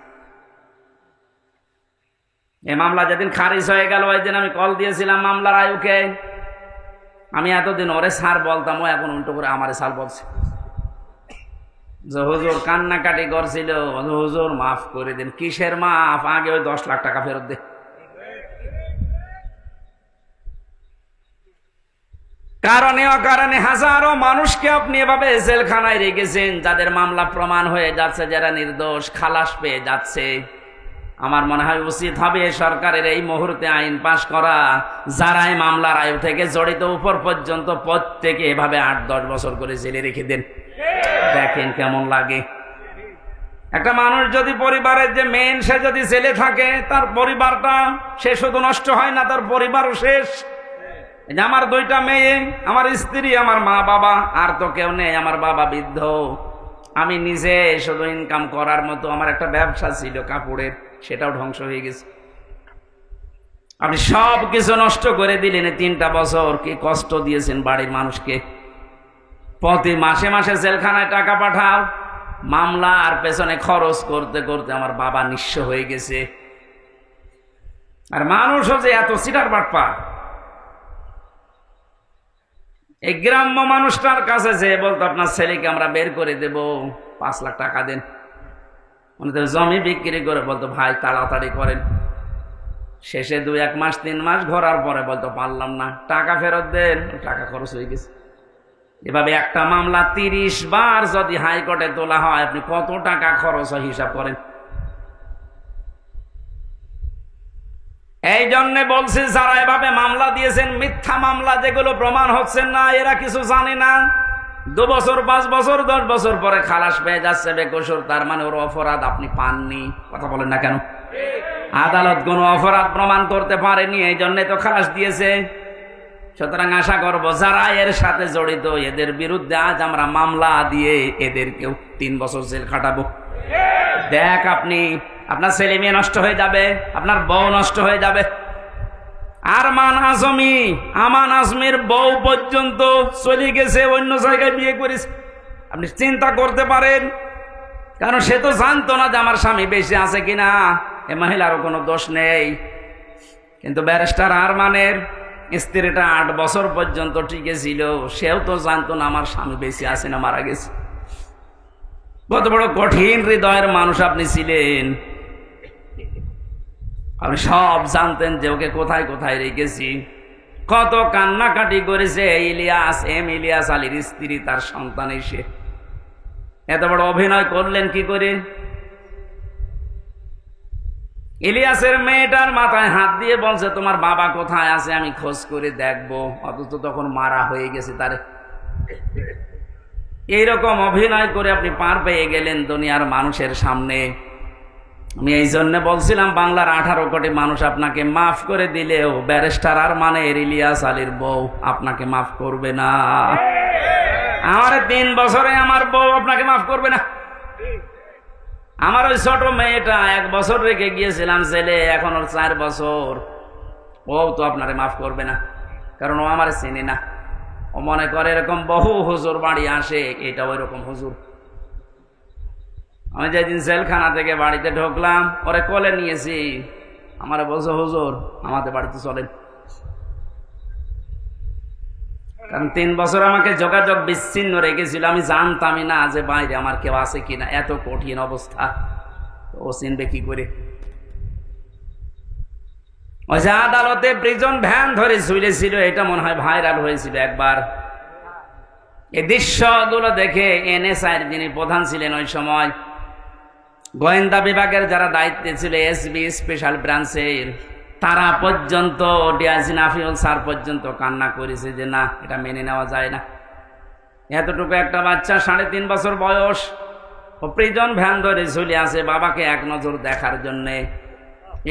এই মামলা যেদিন খারিজ হয়ে গেল, ওই দিন আমি কল দিয়েছিলাম মামলার আয়ুকে। আমি এতদিন ওরে স্যার বলতাম, ও এখন উল্টো করে আমারে স্যার বলছে। যে হুজুর কান্নাকাটি করছিল, হুজুর মাফ করে দিন। কিসের মাফ? আগে ওই 10 লাখ টাকা ফেরত দে। কারণে অকারণে হাজারো মানুষকে আপনি এভাবে জেলখানায় রেখেছেন, যাদের মামলা প্রমাণ হয়ে যাচ্ছে, যারা নির্দোষ খালাস পেয়ে যাচ্ছে। আমার মনে হয় উচিত হবে সরকারের এই মুহূর্তে আইন পাশ করা, যারা এই মামলার আয়ু থেকে জড়িত উপর পর্যন্ত প্রত্যেকে এভাবে 8-10 বছর করে জেলে রেখে দেন। দেখেন কেমন লাগে। একটা মানুষ যদি পরিবারের যে মেন, সে যদি জেলে থাকে, তার পরিবারটা সে শুধু নষ্ট হয় না, তার পরিবারও শেষ। আমার 2টা মেয়ে, আমার স্ত্রী, আমার মা বাবা, আর তো কেউ নেই। আমার বাবা বৃদ্ধ, আমি নিজে শুধু ইনকাম করার মতো আমার একটা ব্যবসা ছিল কাপড়ের, সেটাও ধ্বংস হয়ে গেছে। আপনি সব কিছু নষ্ট করে দিলেন। 3টা বছর কি কষ্ট দিয়েছেন বাড়ির মানুষকে। প্রতি মাসে মাসে জেলখানায় টাকা পাঠাও, মামলা আর পেছনে খরচ করতে করতে আমার বাবা নিঃস্ব হয়ে গেছে। আর মানুষও যে এত সিটার বাটপা। এই গ্রাম্য মানুষটার কাছে যে বলতো আপনার ছেলেকে আমরা বের করে দেব, 5 লাখ টাকা দেন। ওনাদের জমি বিক্রি করে বলতো ভাই তাড়াতাড়ি করেন। শেষে 2-1 মাস 3 মাস ঘোরার পরে বলতো পারলাম না, টাকা ফেরত দেন। টাকা খরচ হয়ে গেছে। এভাবে একটা মামলা 30 বার যদি হাইকোর্টে তোলা হয়, আপনি কত টাকা খরচ হয় হিসাব করেন। এই জন্য বলছি, যারা এভাবে মামলা দিয়েছেন, মিথ্যা মামলা যেগুলো প্রমাণ হচ্ছেন না, এরা কিছু জানে না। 2 বছর 5 বছর 10 বছর পরে খালাস পেয়ে যাচ্ছে বেকসুর, তার মানে ওর অপরাধ আপনি পাননি। কথা বলেন না কেন? আদালত কোনো অপরাধ প্রমাণ করতে পারেনি, এই জন্য তো খালাস দিয়েছে। সুতরাং আশা করব যারা এর সাথে জড়িত, এদের বিরুদ্ধে আজ আমরা মামলা দিয়ে এদেরকেও 3 বছর জেল খাটাবো। দেখ, আপনার ছেলে মেয়ে নষ্ট হয়ে যাবে, আপনার বউ নষ্ট হয়ে যাবে। আর আমান আজমির বউ পর্যন্ত চলে গেছে, অন্য জায়গায় বিয়ে করেছে। আপনি চিন্তা করতে পারেন, কারণ সে তো জানতো না যে আমার স্বামী বেঁচে আছে কিনা। এ মহিলারও কোনো দোষ নেই। কিন্তু ব্যারিস্টার আরমানের স্ত্রীটা 8 বছর পর্যন্ত টিকে ছিল, সেও তো জানতো না আমার স্বামী বেঁচে আছে না মারা গেছে। কত বড় কঠিন হৃদয়ের মানুষ আপনি ছিলেন। আপনি সব জানতেন যে ওকে কোথায় কোথায় রেখেছি। কত কান্নাকাটি করেছে ইলিয়াস আলীর স্ত্রী, তার সন্তান এসে। এত বড় অভিনয় করলেন কি করে? ইলিয়াসের মেয়েটার মাথায় হাত দিয়ে বলছে তোমার বাবা কোথায় আছে, আমি খোঁজ করে দেখবো। অথচ তখন মারা হয়ে গেছে তারে। এইরকম অভিনয় করে আপনি পার পেয়ে গেলেন দুনিয়ার মানুষের সামনে। আমি এই জন্য বলছিলাম, বাংলার 18 কোটি মানুষ আপনাকে মাফ করে দিলেও ব্যারিস্টার আরমানের ইলিয়াস আলীর বউ আপনাকে মাফ করবে না। আমার 3 বছরে আমার বউ আপনাকে মাফ করবে না। আমার ওই ছোট মেয়েটা 1 বছর রেখে গিয়েছিলাম জেলে, এখন ওর 4 বছর, ও তো আপনারে মাফ করবে না। কারণ ও আমার চিনি না। ও মনে করে এরকম বহু হুজুর বাড়ি আসে, এটা ওই রকম হুজুর। আমি যেদিন জেলখানা থেকে বাড়িতে ঢুকলাম, ওরে কোলে নিয়েছি, আমারে বলছে হুজুর আমাদের বাড়িতে চলেন। কারণ 3 বছর আমাকে যোগাযোগ বিচ্ছিন্ন রেখেছিল, আমি জানতামই না যে বাইরে আমার কেউ আছে কিনা, এত কঠিন অবস্থা। ও চিনবে কি করে? ওই যে আদালতে প্রিজন ভ্যান ধরে ঝুলেছিল, এটা মনে হয় ভাইরাল হয়েছিল একবার। এই দৃশ্যগুলো দেখে NSI যিনি প্রধান ছিলেন ওই সময়, গোয়েন্দা বিভাগের যারা দায়িত্বে ছিল, SB স্পেশাল ব্রাঞ্চের, তারা পর্যন্ত, ডিআইজি নাফিউল স্যার পর্যন্ত কান্না করেছে যে না, এটা মেনে নেওয়া যায় না। এতটুকু একটা বাচ্চা, 3.5 বছর বয়স, ও প্রিজন ভ্যান ধরে ঝুলে আছে বাবাকে এক নজর দেখার জন্যে।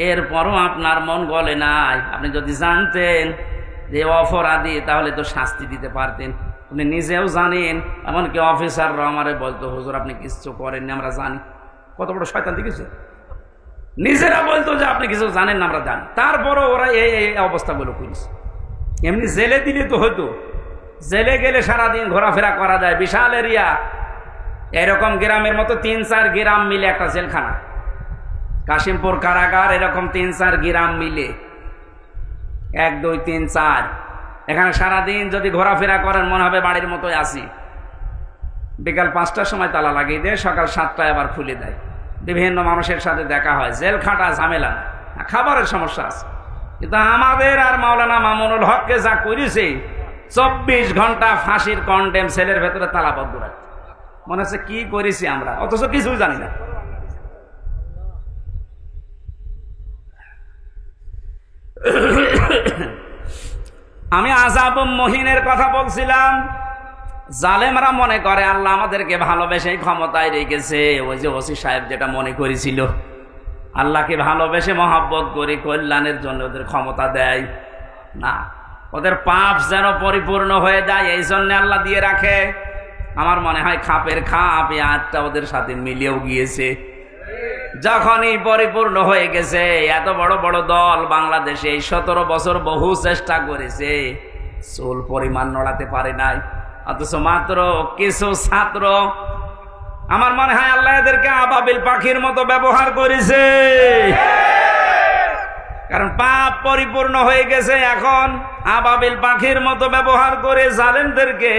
এরপরও আপনার মন গলে নাই। আপনি যদি জানতেন যে অপরাধী, তাহলে তো শাস্তি দিতে পারতেন। আপনি নিজেও জানেন, এমনকি অফিসাররা আমারে বলতো হুজুর আপনি কিছু করেননি, আমরা জানি। কত বড় শয়তান দেখেছে, নিজেরা বলতো যে আপনি কিছু জানেন না, আমরা জানি। তারপরও ওরা এই অবস্থাগুলো করেছে। এমনি জেলে দিলে তো হয়তো, জেলে গেলে সারাদিন ঘোরাফেরা করা যায়, বিশাল এরিয়া। এরকম গ্রামের মতো 3-4 গ্রাম মিলে একটা জেলখানা, কাশিমপুর কারাগার, এরকম 3-4 গ্রাম মিলে, 1, 2, 3, 4। এখানে সারাদিন যদি ঘোরাফেরা করেন মনে হবে বাড়ির মতোই আসি। বিকাল 5টার সময় তালা লাগিয়ে দেয়, সকাল 7টায় আবার খুলে দেয়। বিভিন্ন মানুষের সাথে দেখা হয়, জেল খাটা ঝামেলা না, খাবারের সমস্যা আছে। কিন্তু আমাদের আর মাওলানা মামুনুল হককে যা করেছে, 24 ঘন্টা ফাঁসির কন্ডেম সেলের ভেতরে তালাবদ্ধ রাখতে, মনে হচ্ছে কি করেছি আমরা, অথচ কিছুই জানি না। আমি আযাব মুহিনের কথা বলছিলাম। জালেমরা মনে করে আল্লাহ আমাদেরকে ভালোবেসে ক্ষমতায় রেখেছে। ওই যে ওসি সাহেব যেটা মনে করেছিল, আল্লাহকে ভালোবেসে মহাব্বত করে কল্যাণের জন্য ওদের ক্ষমতা দেয় না, ওদের পাপ যেন পরিপূর্ণ হয়ে যায়, এই জন্য আল্লাহ দিয়ে রাখে। আমার মনে হয় খাপের খাপ এই আয়াতটা ওদের সাথে মিলেও গিয়েছে। যখনই পরিপূর্ণ হয়ে গেছে, এত বড় বড় দল বাংলাদেশে 17 বছর বহু চেষ্টা করেছে, চুল পরিমাণ নড়াতে পারে নাই। অথচ মাত্র কিছু ছাত্র, আমার মনে হয় আল্লাহ এদেরকে আবাবিল পাখির মতো ব্যবহার করেছে। কারণ পাপ পরিপূর্ণ হয়ে গেছে, এখন আবাবিল পাখির মতো ব্যবহার করে জালেমদেরকে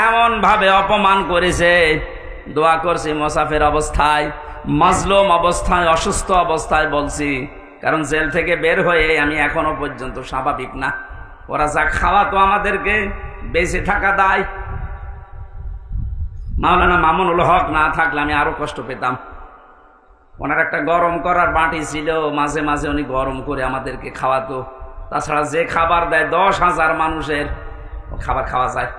এমন ভাবে অপমান করেছে। দোয়া করছি মুসাফির অবস্থায়, মাজলুম অবস্থায়, অসুস্থ অবস্থায় বলছি, কারণ জেল থেকে বের হয়ে আমি এখনো পর্যন্ত স্বাভাবিক না। ওরা যা খাওয়াতো আমাদেরকে, বেঁচে থাকা দায়। মাওলানা মামুনুল হক না থাকলে আমি আরো কষ্ট পেতাম। ওনার একটা গরম করার বাটি ছিল, মাঝে মাঝে উনি গরম করে আমাদেরকে খাওয়াতো। তাছাড়া যে খাবার দেয় 10,000 মানুষের খাবার খাওয়া যায়।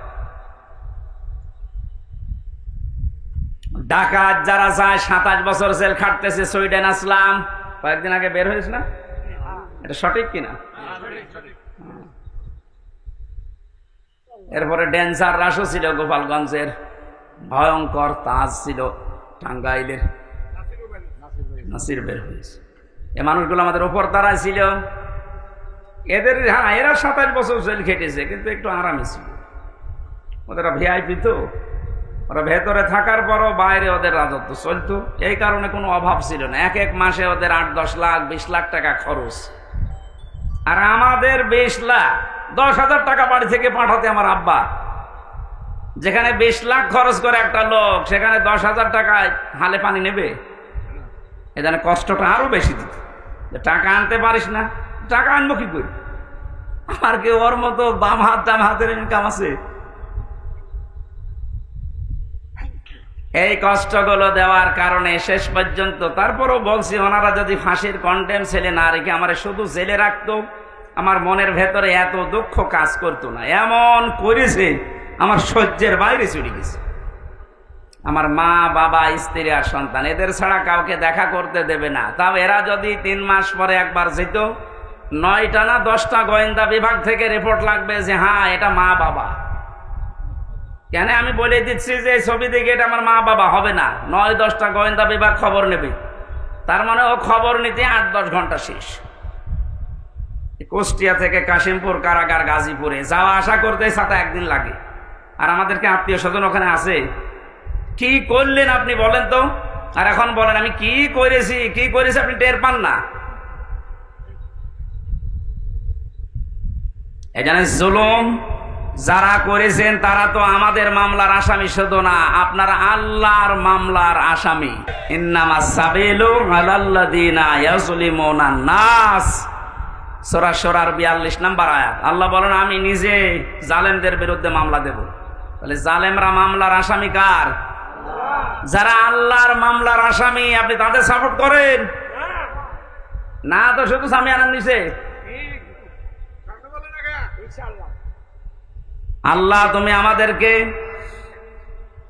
ডাকাত যারা যায় 27 বছর জেল খাটতেছে, সুইডেন আসলাম, কয়েকদিন আগে বের হয়েছে না, এটা সঠিক কিনা? এরপরে ডেঞ্জার রাসও ছিল গোপালগঞ্জের, ভয়ঙ্কর তাজ ছিল টাঙ্গাইলের, নাসির বের হয়েছে। এ মানুষগুলো আমাদের উপর তারাই ছিল। এদের হ্যাঁ, এরা 27 বছর জেল খেটেছে, কিন্তু একটু আরামে ছিল। ওদের ভিআইপি তো, ওরা ভেতরে থাকার পরও বাইরে ওদের রাজত্ব চলতো। এই কারণে কোনো অভাব ছিল না। এক মাসে ওদের 8-10 লাখ 20 লাখ টাকা খরচ, আর আমাদের 20 লাখ 10,000 টাকা বাড়ি থেকে পাঠাতে আমার আব্বা। যেখানে 20 লাখ খরচ করে একটা লোক, সেখানে 10,000 টাকায় হালে পানি নেবে। এখানে কষ্টটা আরো বেশি দিত। টাকা আনতে পারিস না, টাকা আনবো কি করি? আর কি ওর মতো বাম হাত ডান হাতের ইনকাম আছে? এই কষ্টগুলো দেওয়ার কারণে শেষ পর্যন্ত, তারপরও বলছি, ওনারা যদি ফাঁসির কন্ডেম ছেলে না রেখে আমার শুধু জেলে রাখতো, আমার মনের ভেতরে এত দুঃখ কাজ করতো না। এমন করেছে আমার সহ্যের বাইরে চলে গেছে। আমার মা, বাবা, স্ত্রী আর সন্তান, এদের ছাড়া কাউকে দেখা করতে দেবে না। তাও এরা যদি 3 মাস পরে একবার যেত, 9টা না 10টা গোয়েন্দা বিভাগ থেকে রিপোর্ট লাগবে যে হ্যাঁ এটা মা বাবা। কেন আমি বলে দিচ্ছি যে ছবি দেখে এটা আমার মা বাবা হবে না, 9-10টা গোয়েন্দা বিভাগ খবর নেবে। তার মানে ও খবর নিতে 8-10 ঘন্টা শেষ। কুষ্টিয়া থেকে কাশিমপুর কারাগার গাজীপুরে যাওয়া আসা করতে সাথে একদিন লাগে। আর আমাদেরকে আত্মীয় স্বজন ওখানে আছে। কি করলেন আপনি বলেন তো? আর এখন বলেন আমি কি করেছি আপনি টের পান না। এই জন্য জুলুম যারা করেছেন তারা তো আমাদের মামলার আসামি শুধু না, আপনার আল্লাহর মামলার আসামি। ইন্নামাস সাবিলু আলাল্লাযিনা ইয়াজলিমুনা নাস, সূরা শুরার 42 নম্বর আয়াত। আল্লাহ বলেন আমি নিজে জালেমদের বিরুদ্ধে মামলা দেব। তাহলে জালেমরা মামলার আসামি কার? যারা আল্লাহর মামলার আসামি, আপনি তাদের সাপোর্ট করেন না তো শুধু স্বামী আনন্দ দিছে। আল্লাহ তুমি আমাদেরকে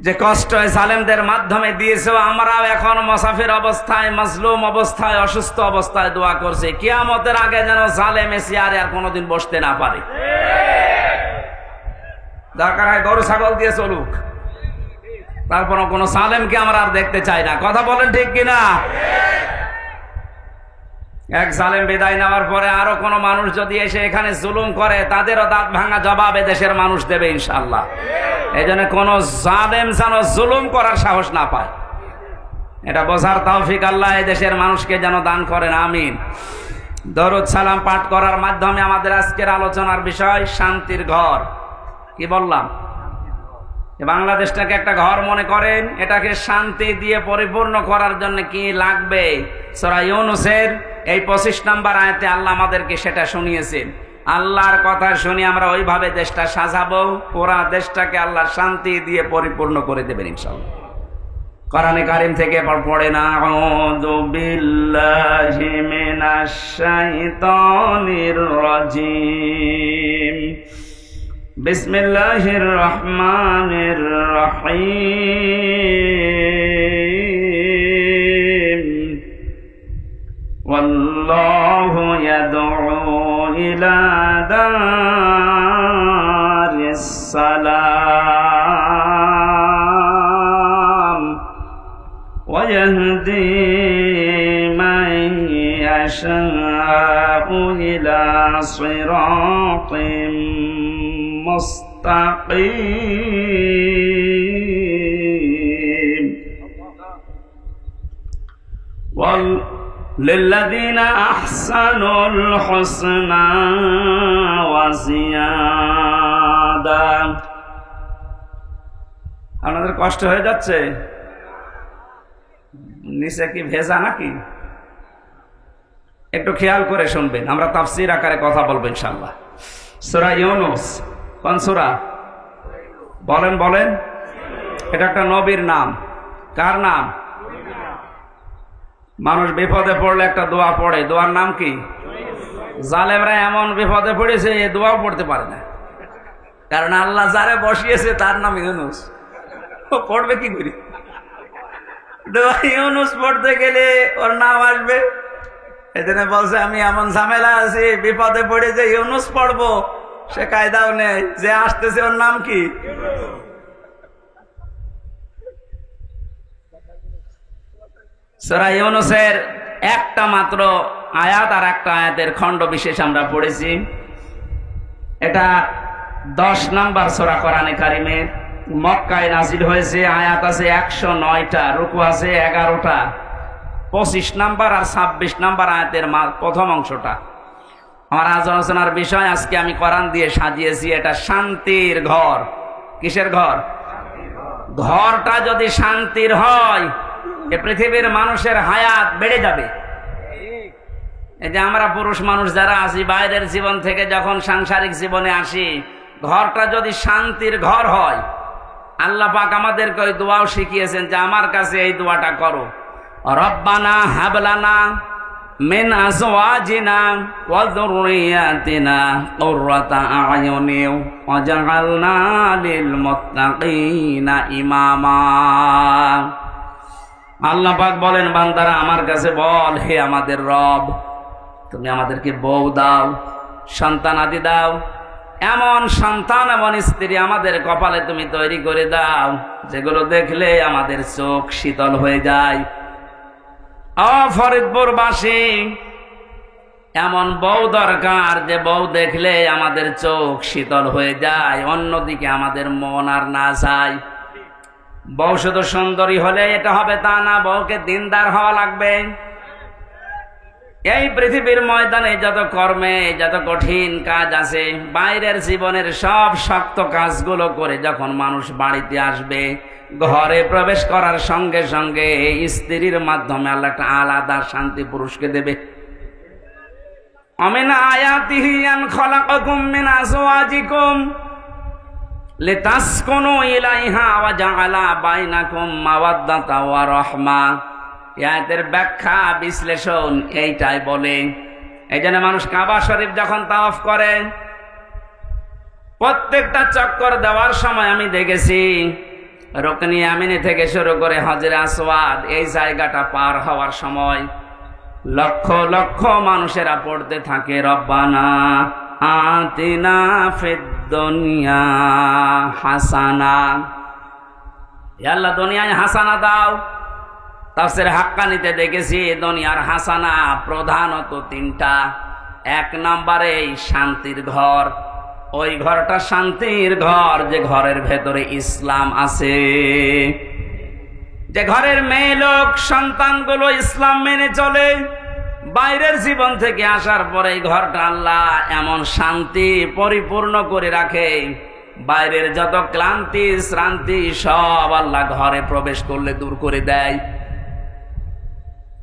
যে কষ্ট জালেমদের মাধ্যমে দিয়েছো, আমরাও এখন মুসাফির অবস্থায়, মাজলুম অবস্থায়, অসুস্থ অবস্থায় দোয়া করছি কিয়ামতের আগে যেন জালেম চেয়ারে আর কোনোদিন বসতে না পারে। দরকার হয় গরু ছাগল দিয়ে চলুক, তারপর কোনো জালেমকে আমরা আর দেখতে চাই না। কথা বলেন ঠিক কিনা? এক জালেম বিদায় নেওয়ার পরে আরো কোনো মানুষ যদি এসে এখানে জুলুম করে, তাদেরও দাঁত ভাঙা জবাব দেশের মানুষ দেবে ইনশাআল্লাহ। এই জন্য কোন জালেম যেন জুলুম করার সাহস না পায়, এটা বোঝার তৌফিক আল্লাহ এই দেশের মানুষকে যেন দান করেন, আমিন। দরুদ সালাম পাঠ করার মাধ্যমে আমাদের আজকের আলোচনার বিষয় শান্তির ঘর। কি বললাম? বাংলাদেশটাকে একটা ঘর মনে করেন, এটাকে শান্তি দিয়ে পরিপূর্ণ করার জন্য কি লাগবে? সূরা ইউনূসের এই 25 নম্বর আয়াতে আল্লাহ আমাদেরকে সেটা শুনিয়েছেন। আল্লাহর কথা শুনি আমরা ওইভাবে দেশটা সাজাবো, পুরা দেশটাকে আল্লাহ শান্তি দিয়ে পরিপূর্ণ করে দেবেন ইনশাআল্লাহ। কোরআনে কারীম থেকে পড়েন, আউযু বিল্লাহি মিনাশ শাইতানির রাজীম, বিসমিল্লাহির রহমানির রহিম, ওয়াল্লাহু ইয়াদউ ইলা দারিস সালাম ওয়া ইয়াহদি মান ইয়াশাউ ইলা সিরাতিন মুস্তাকিম, লিল্লাযীনা আহসানুল হুসনা ওয়া জিয়াদা। আপনাদের কষ্ট হয়ে যাচ্ছে? নিচে কি ভেজা নাকি? একটু খেয়াল করে শুনবেন, আমরা তাফসীর আকারে কথা বলবো ইনশাআল্লাহ। সূরা ইউনূস কোন সূরা? বলেন। এটা একটা নবীর নাম। কার নাম? মানুষ বিপদে পড়লে একটা দোয়া পড়ে, দোয়ার নাম কি? জালেমরা এমন বিপদে পড়েছে এই দোয়াও পড়তে পারে না, কারণ আল্লাহ যারে বসিয়েছে তার নাম ইউনূস। ও পড়বে কি করে? দোয়া ইউনূস পড়তে গেলে ওর নাম আসবে। এজন্য বলছে আমি এমন ঝামেলা আছি, বিপদে পড়ে যে ইউনূস পড়বো সে কায়দাও নেই, যে আসতেছে ওর নাম কি? সূরা ইউনূসের একটা মাত্র আয়াত আর একটা আয়াতের খণ্ড বিশেষ আমরা পড়েছি। এটা 10 নম্বর সূরা কোরআনে কারীমের, মক্কায় নাজিল হয়েছে। আয়াত আছে 109টা, রুকু আছে 11টা। 25 নম্বর আর 26 নম্বর আয়াতের প্রথম অংশটা আমার আজ আলোচনার বিষয়। আজকে আমি কোরআন দিয়ে সাজিয়েছি এটা শান্তির ঘর। কিসের ঘর? ঘরটা যদি শান্তির হয়, এ পৃথিবীর মানুষের হায়াত বেড়ে যাবে। এই যে আমরা পুরুষ মানুষ যারা আছি, বাইরের জীবন থেকে যখন সাংসারিক জীবনে আসি, ঘরটা যদি শান্তির ঘর হয়, আল্লাহ পাক আমাদেরকে ওই দোয়াও শিখিয়েছেন যে আমার কাছে এই দোয়াটা করো, রব্বানা হাবলানা মিন আজওয়াজিনা ওয়া যুররিয়াতিনা কুররাতা আ'য়ুনিন ওয়াজআলনা লিল মুত্তাকিনা ইমামা। আল্লাহ পাক বলেন, বান্দারা আমার কাছে বল, হে আমাদের রব, তুমি আমাদেরকে বউ দাও, সন্তান আদি দাও, এমন সন্তান এমন স্ত্রী আমাদের কপালে তুমি তৈরি করে দাও যেগুলো দেখলে আমাদের চোখ শীতল হয়ে যায়। ফরিদপুরবাসী এমন বউ দরকার যে বউ দেখলে আমাদের চোখ শীতল হয়ে যায়, অন্যদিকে আমাদের মন আর না যায়। বউ শুধু সুন্দরী হলে এটা হবে তা না, বউকে দিনদার হওয়া লাগবে। এই পৃথিবীর ময়দানে যত কর্মে যত কঠিন কাজ আছে, বাইরের জীবনের সব শক্ত কাজগুলো করে যখন মানুষ বাড়িতে আসবে, ঘরে প্রবেশ করার সঙ্গে সঙ্গে স্ত্রীর মাধ্যমে আল্লাহ একটা আলাদা শান্তি পুরুষকে দেবে। আমিন আয়াতিহি আন খালাকাকুম মিন আজওয়াজিকুম লিতাসকুনু ইলাইহা ওয়া জাআলা বাইনাকুম মাওয়াদ্দাতা ওয়া রাহমা। আয়াতের ব্যাখ্যা বিশ্লেষণ এইটাই বলে। এই জন্য মানুষ কাবা শরীফ যখন তাওয়াফ করে, প্রত্যেকটা চক্কর দেওয়ার সময় আমি দেখেছি রুকনি আমিনি থেকে শুরু করে হজরে আসওয়াদ এই জায়গাটা পার হওয়ার সময় লক্ষ লক্ষ মানুষেরা পড়তে থাকে রব্বানা আতিনা ফিদ দুনিয়া হাসানা। হে আল্লাহ, দুনিয়ায় হাসানা দাও। তাফসীর হাক্কানিতে দেখেছি দুনিয়ার হাসানা প্রধানত তিনটা। এক নম্বরে শান্তির ঘর, ওই ঘরটা শান্তির ঘর যে ঘরের ভেতরে ইসলাম আছে, যে ঘরের মেয়ে লোক সন্তানগুলো ইসলাম মেনে চলে। বাইরের জীবন থেকে আসার পরে এই ঘরটা আল্লাহ এমন শান্তি পরিপূর্ণ করে রাখে, বাইরের যত ক্লান্তি শ্রান্তি সব আল্লাহ ঘরে প্রবেশ করলে দূর করে দেয়।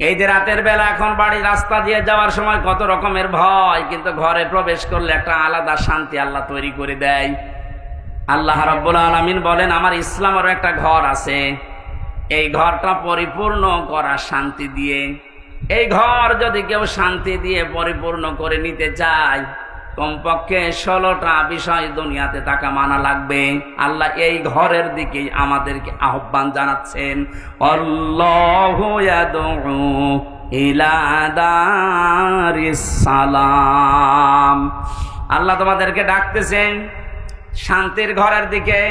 এই যে রাতের বেলা এখন বাড়ির রাস্তা দিয়ে যাওয়ার সময় কত রকমের ভয়, কিন্তু ঘরে প্রবেশ করলে একটা আলাদা শান্তি আল্লাহ তৈরি করে দেয়। আল্লাহ রাব্বুল আলামিন বলেন, আমার ইসলামেরও একটা ঘর আছে, এই ঘরটা পরিপূর্ণ করা শান্তি দিয়ে। এই ঘর যদি কেউ শান্তি দিয়ে পরিপূর্ণ করে নিতে চায়, কমপক্ষে 16টা বিষয় দুনিয়াতে তাকে মানা লাগবে। আল্লাহ এই ঘরের দিকে আমাদেরকে আহ্বান জানাচ্ছেন, আল্লাহু ইয়াদউ ইলা দারিস সালাম। আল্লাহ তোমাদেরকে ডাকতেছেন শান্তির ঘরের দিকে।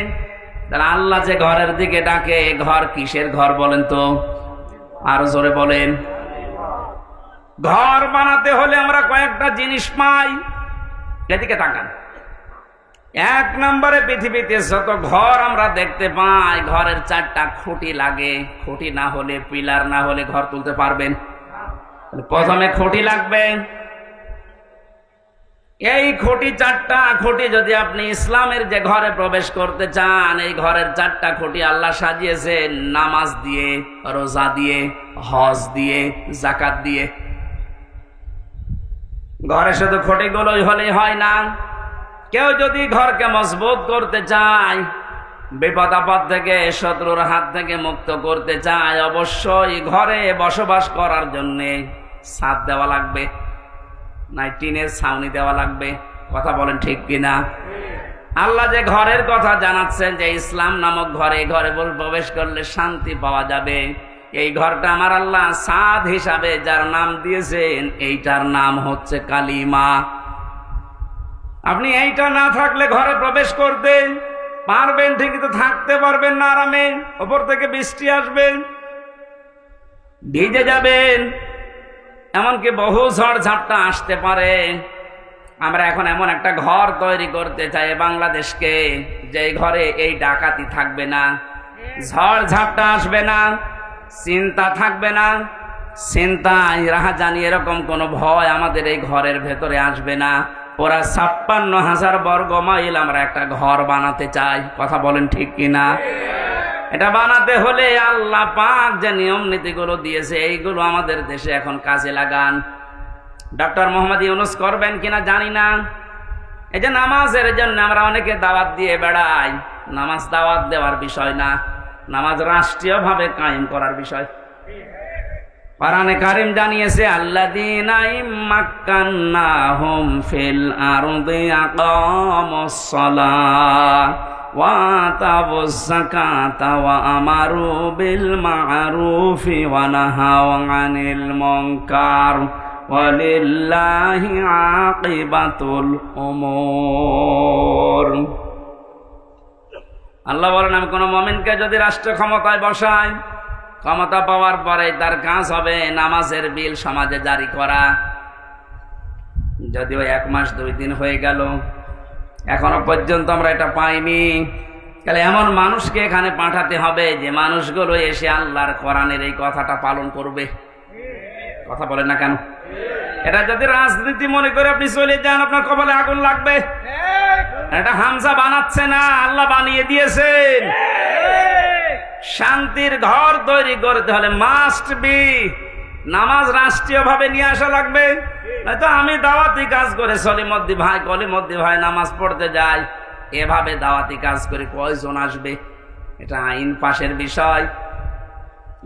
তাহলে আল্লাহ যে ঘরের দিকে ডাকে, ঘর কিসের ঘর বলেন তো? আরো জোরে বলেন। ঘর বানাতে হলে আমরা কয়েকটা জিনিস পাই, এদিকে তাকান। এক নম্বরে পৃথিবীতে যত ঘর আমরা দেখতে পাই, ঘরের 4টা খুঁটি লাগে। খুঁটি না হলে, পিলার না হলে ঘর তুলতে পারবেন? প্রথমে খুঁটি লাগবে। এই খুঁটি 4টা খুঁটি যদি আপনি ইসলামের যে ঘরে প্রবেশ করতে চান, এই ঘরের 4টা খুঁটি আল্লাহ সাজিয়েছেন নামাজ দিয়ে, রোজা দিয়ে, হজ দিয়ে, যাকাত দিয়ে। ঘরে শুধু খুঁটিগুলোই হলেই হয় না। কেউ যদি ঘরকে মজবুত করতে চায়, বিপদ আপদ থেকে শত্রুর হাত থেকে মুক্ত করতে চায়, অবশ্যই ঘরে বসবাস করার জন্যে ছাদ দেওয়া লাগবে, নাই টিনের ছাউনি দেওয়া লাগবে। কথা বলেন ঠিক কিনা? আল্লাহ যে ঘরের কথা জানাচ্ছেন যে ইসলাম নামক ঘরে, ঘরে প্রবেশ করলে শান্তি পাওয়া যাবে। এই ঘরটা আমার আল্লাহ ছাদ হিসাবে যার নাম দিয়েছেন, এইটার নাম হচ্ছে কালিমা। আপনি এইটা না থাকলে ঘরে প্রবেশ করতে পারবেন ঠিকই, তো থাকতে পারবেন না আরামে। ওপর থেকে বৃষ্টি আসবে, ভিজে যাবেন, এমনকি বহু ঝড় ঝাপটা আসতে পারে। আমরা এখন এমন একটা ঘর তৈরি করতে চাই বাংলাদেশকে, যে ঘরে এই ডাকাতি থাকবে না, ঝড় ঝাপটা আসবে না, চিন্তা থাকবে না, চিন্তা রাহাজানি এরকম কোনো ভয় আমাদের এই ঘরের ভেতরে আসবে না। ওরা 56,000 বর্গ মাইল আমরা একটা ঘর বানাতে চাই। কথা বলেন ঠিক কিনা? এটা বানাতে হলে আল্লাহ পাক যে নিয়ম নীতিগুলো দিয়েছে, এইগুলো আমাদের দেশে এখন কাজে লাগান। ডক্টর মোহাম্মদ ইউনূস করবেন কিনা জানি না। এই যে নামাজের জন্য আমরা অনেকে দাওয়াত দিয়ে বেড়াই, নামাজ দাওয়াত দেওয়ার বিষয় না, নামাজ রাষ্ট্রীয়ভাবে কায়েম করার বিষয়। কোরআনে কারীম জানিয়েছে, আল্লাযীনা ইম্মাক্কান্নাহুম ফিল আরদি আকামুস সালাহ ওয়া আতাবুজ যাকাতা ওয়া আমারু বিল মা'রুফি ওয়া নাহাউ আনিল মুনকার ওয়ালিল্লাহি আকিবাতুল উমুর। আল্লাহ বলেন, আমি কোন মুমিনকে যদি রাষ্ট্র ক্ষমতায় বসাই, ক্ষমতা পাওয়ার পরে তার কাজ হবে নামাজের বিল সমাজে জারি করা। যদিও 1 মাস 2 দিন হয়ে গেল, এখনো পর্যন্ত আমরা এটা পাইনি। তাহলে এমন মানুষকে এখানে পাঠাতে হবে যে মানুষগুলো এসে আল্লাহর কোরআনের এই কথাটা পালন করবে। কথা বলেন না কেন? এটা যদি রাজনীতি মনে করে আপনি চলে যান, আপনার কপালে আগুন লাগবে। এটা হামজা বানাচ্ছে না, আল্লাহ বানিয়ে দিয়েছেন। শান্তির ঘর তৈরি করতে হলে মাস্ট বি নামাজ রাষ্ট্রীয় ভাবে নিয়ে আসা লাগবে। নয়তো আমি দাওয়াতি কাজ করে সলিমদ্দি ভাই কলিমদ্দি ভাই নামাজ পড়তে যাই, এভাবে দাওয়াতি কাজ করে কয়জন আসবে? এটা আইন পাশের বিষয়।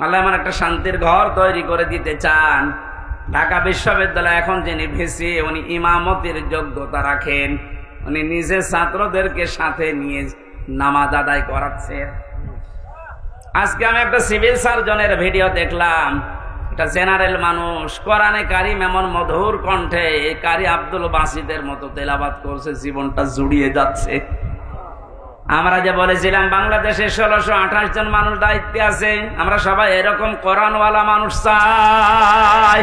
আল্লাহ আমার একটা শান্তির ঘর তৈরি করে দিতে চান। ঢাকা বিশ্ববিদ্যালয় এখন যিনি ভিসি, উনি ইমামতির যোগ্যতা রাখেন। উনি নিজে ছাত্রদেরকে সাথে নিয়ে নামাজ আদায় করাচ্ছে। আজকে আমি একটা সিভিল সার্জনের ভিডিও দেখলাম। এটা জেনারেল মানুষ, কোরআনে কারিম এমন মধুর কণ্ঠে কারি আব্দুল বাসিদের মতো তেলাওয়াত করছে, জীবনটা জুড়িয়ে যাচ্ছে। আমরা যে বলেছিলাম বাংলাদেশে 1628 জন মানুষ দায়িত্বে আছে, আমরা সবাই এরকম কোরআনওয়ালা মানুষ চাই।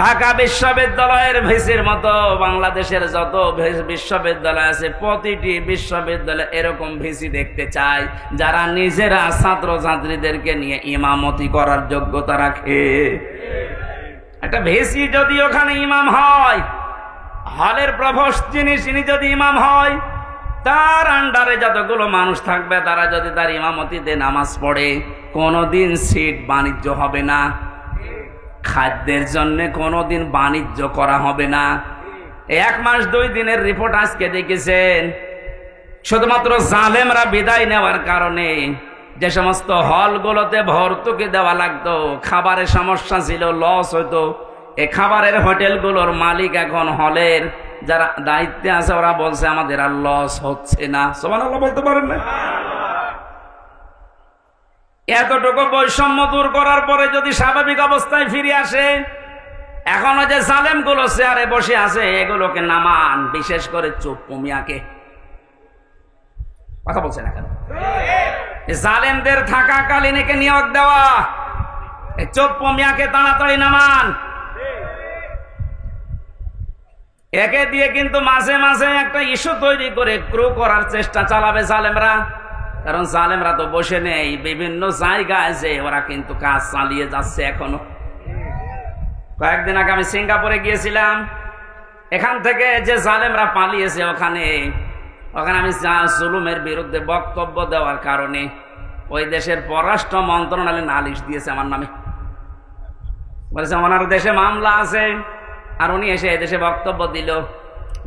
ঢাকা বিশ্ববিদ্যালয়ের ভিসির মতো বাংলাদেশের যত বিশ্ববিদ্যালয় আছে, প্রতিটি বিশ্ববিদ্যালয়ে এরকম ভিসি দেখতে চাই যারা নিজেরা ছাত্র ছাত্রীদেরকে নিয়ে ইমামতি করার যোগ্যতা রাখে। একটা ভিসি যদি ওখানে ইমাম হয়, হলের প্রভোস্ট যিনি যদি ইমাম হয়, তার আন্ডারে যতগুলো মানুষ থাকবে তারা যদি তার ইমামতিতে নামাজ পড়ে, কোনোদিন সিট বাণিজ্য হবে না। খাদ্যের জন্য কোনোদিন বাণিজ্য করা হবে না। 1 মাস 2 দিনের রিপোর্ট আজকে দেখেছেন। শুধুমাত্র জালেমরা বিদায় নেওয়ার কারণে যে সমস্ত হলগুলোতে ভর্তুকি দেওয়া লাগতো, খাবারের সমস্যা ছিল, লস হইতো, এই খাবারের হোটেলগুলোর মালিক এখন হলের যারা দায়িত্বে আছে ওরা বলছে আমাদের আর লস হচ্ছে না। সুবহানাল্লাহ বলতে পারেন না? এতটুকু বৈষম্য দূর করার পরে যদি স্বাভাবিক অবস্থায় ফিরে আসে, এখনো যে জালেম গুলো চেয়ারে বসে আছে এগুলোকে নামান। বিশেষ করে চুপ্পু মিয়াকে, কথা বলছে না কেন? জালেমদের থাকাকালীন একে নিয়োগ দেওয়া, চুপ্পু মিয়াকে তাড়াতাড়ি নামান। একে দিয়ে কিন্তু মাঝে মাঝে একটা ইস্যু তৈরি করে ক্রু করার চেষ্টা চালাবে জালেমরা। কারণ জালেমরা তো বসে নেই, বিভিন্ন জায়গায় যে ওরা কিন্তু কাজ চালিয়ে যাচ্ছে এখনো। কয়েকদিন আগে আমি সিঙ্গাপুরে গিয়েছিলাম। এখান থেকে যে জালেমরা পালিয়েছে ওখানে আমি জুলুমের বিরুদ্ধে বক্তব্য দেওয়ার কারণে ওই দেশের পররাষ্ট্র মন্ত্রণালয় নালিশ দিয়েছে আমার নামে। বলেছে ওনার দেশে মামলা আছে, আর উনি এসে এদেশে বক্তব্য দিল।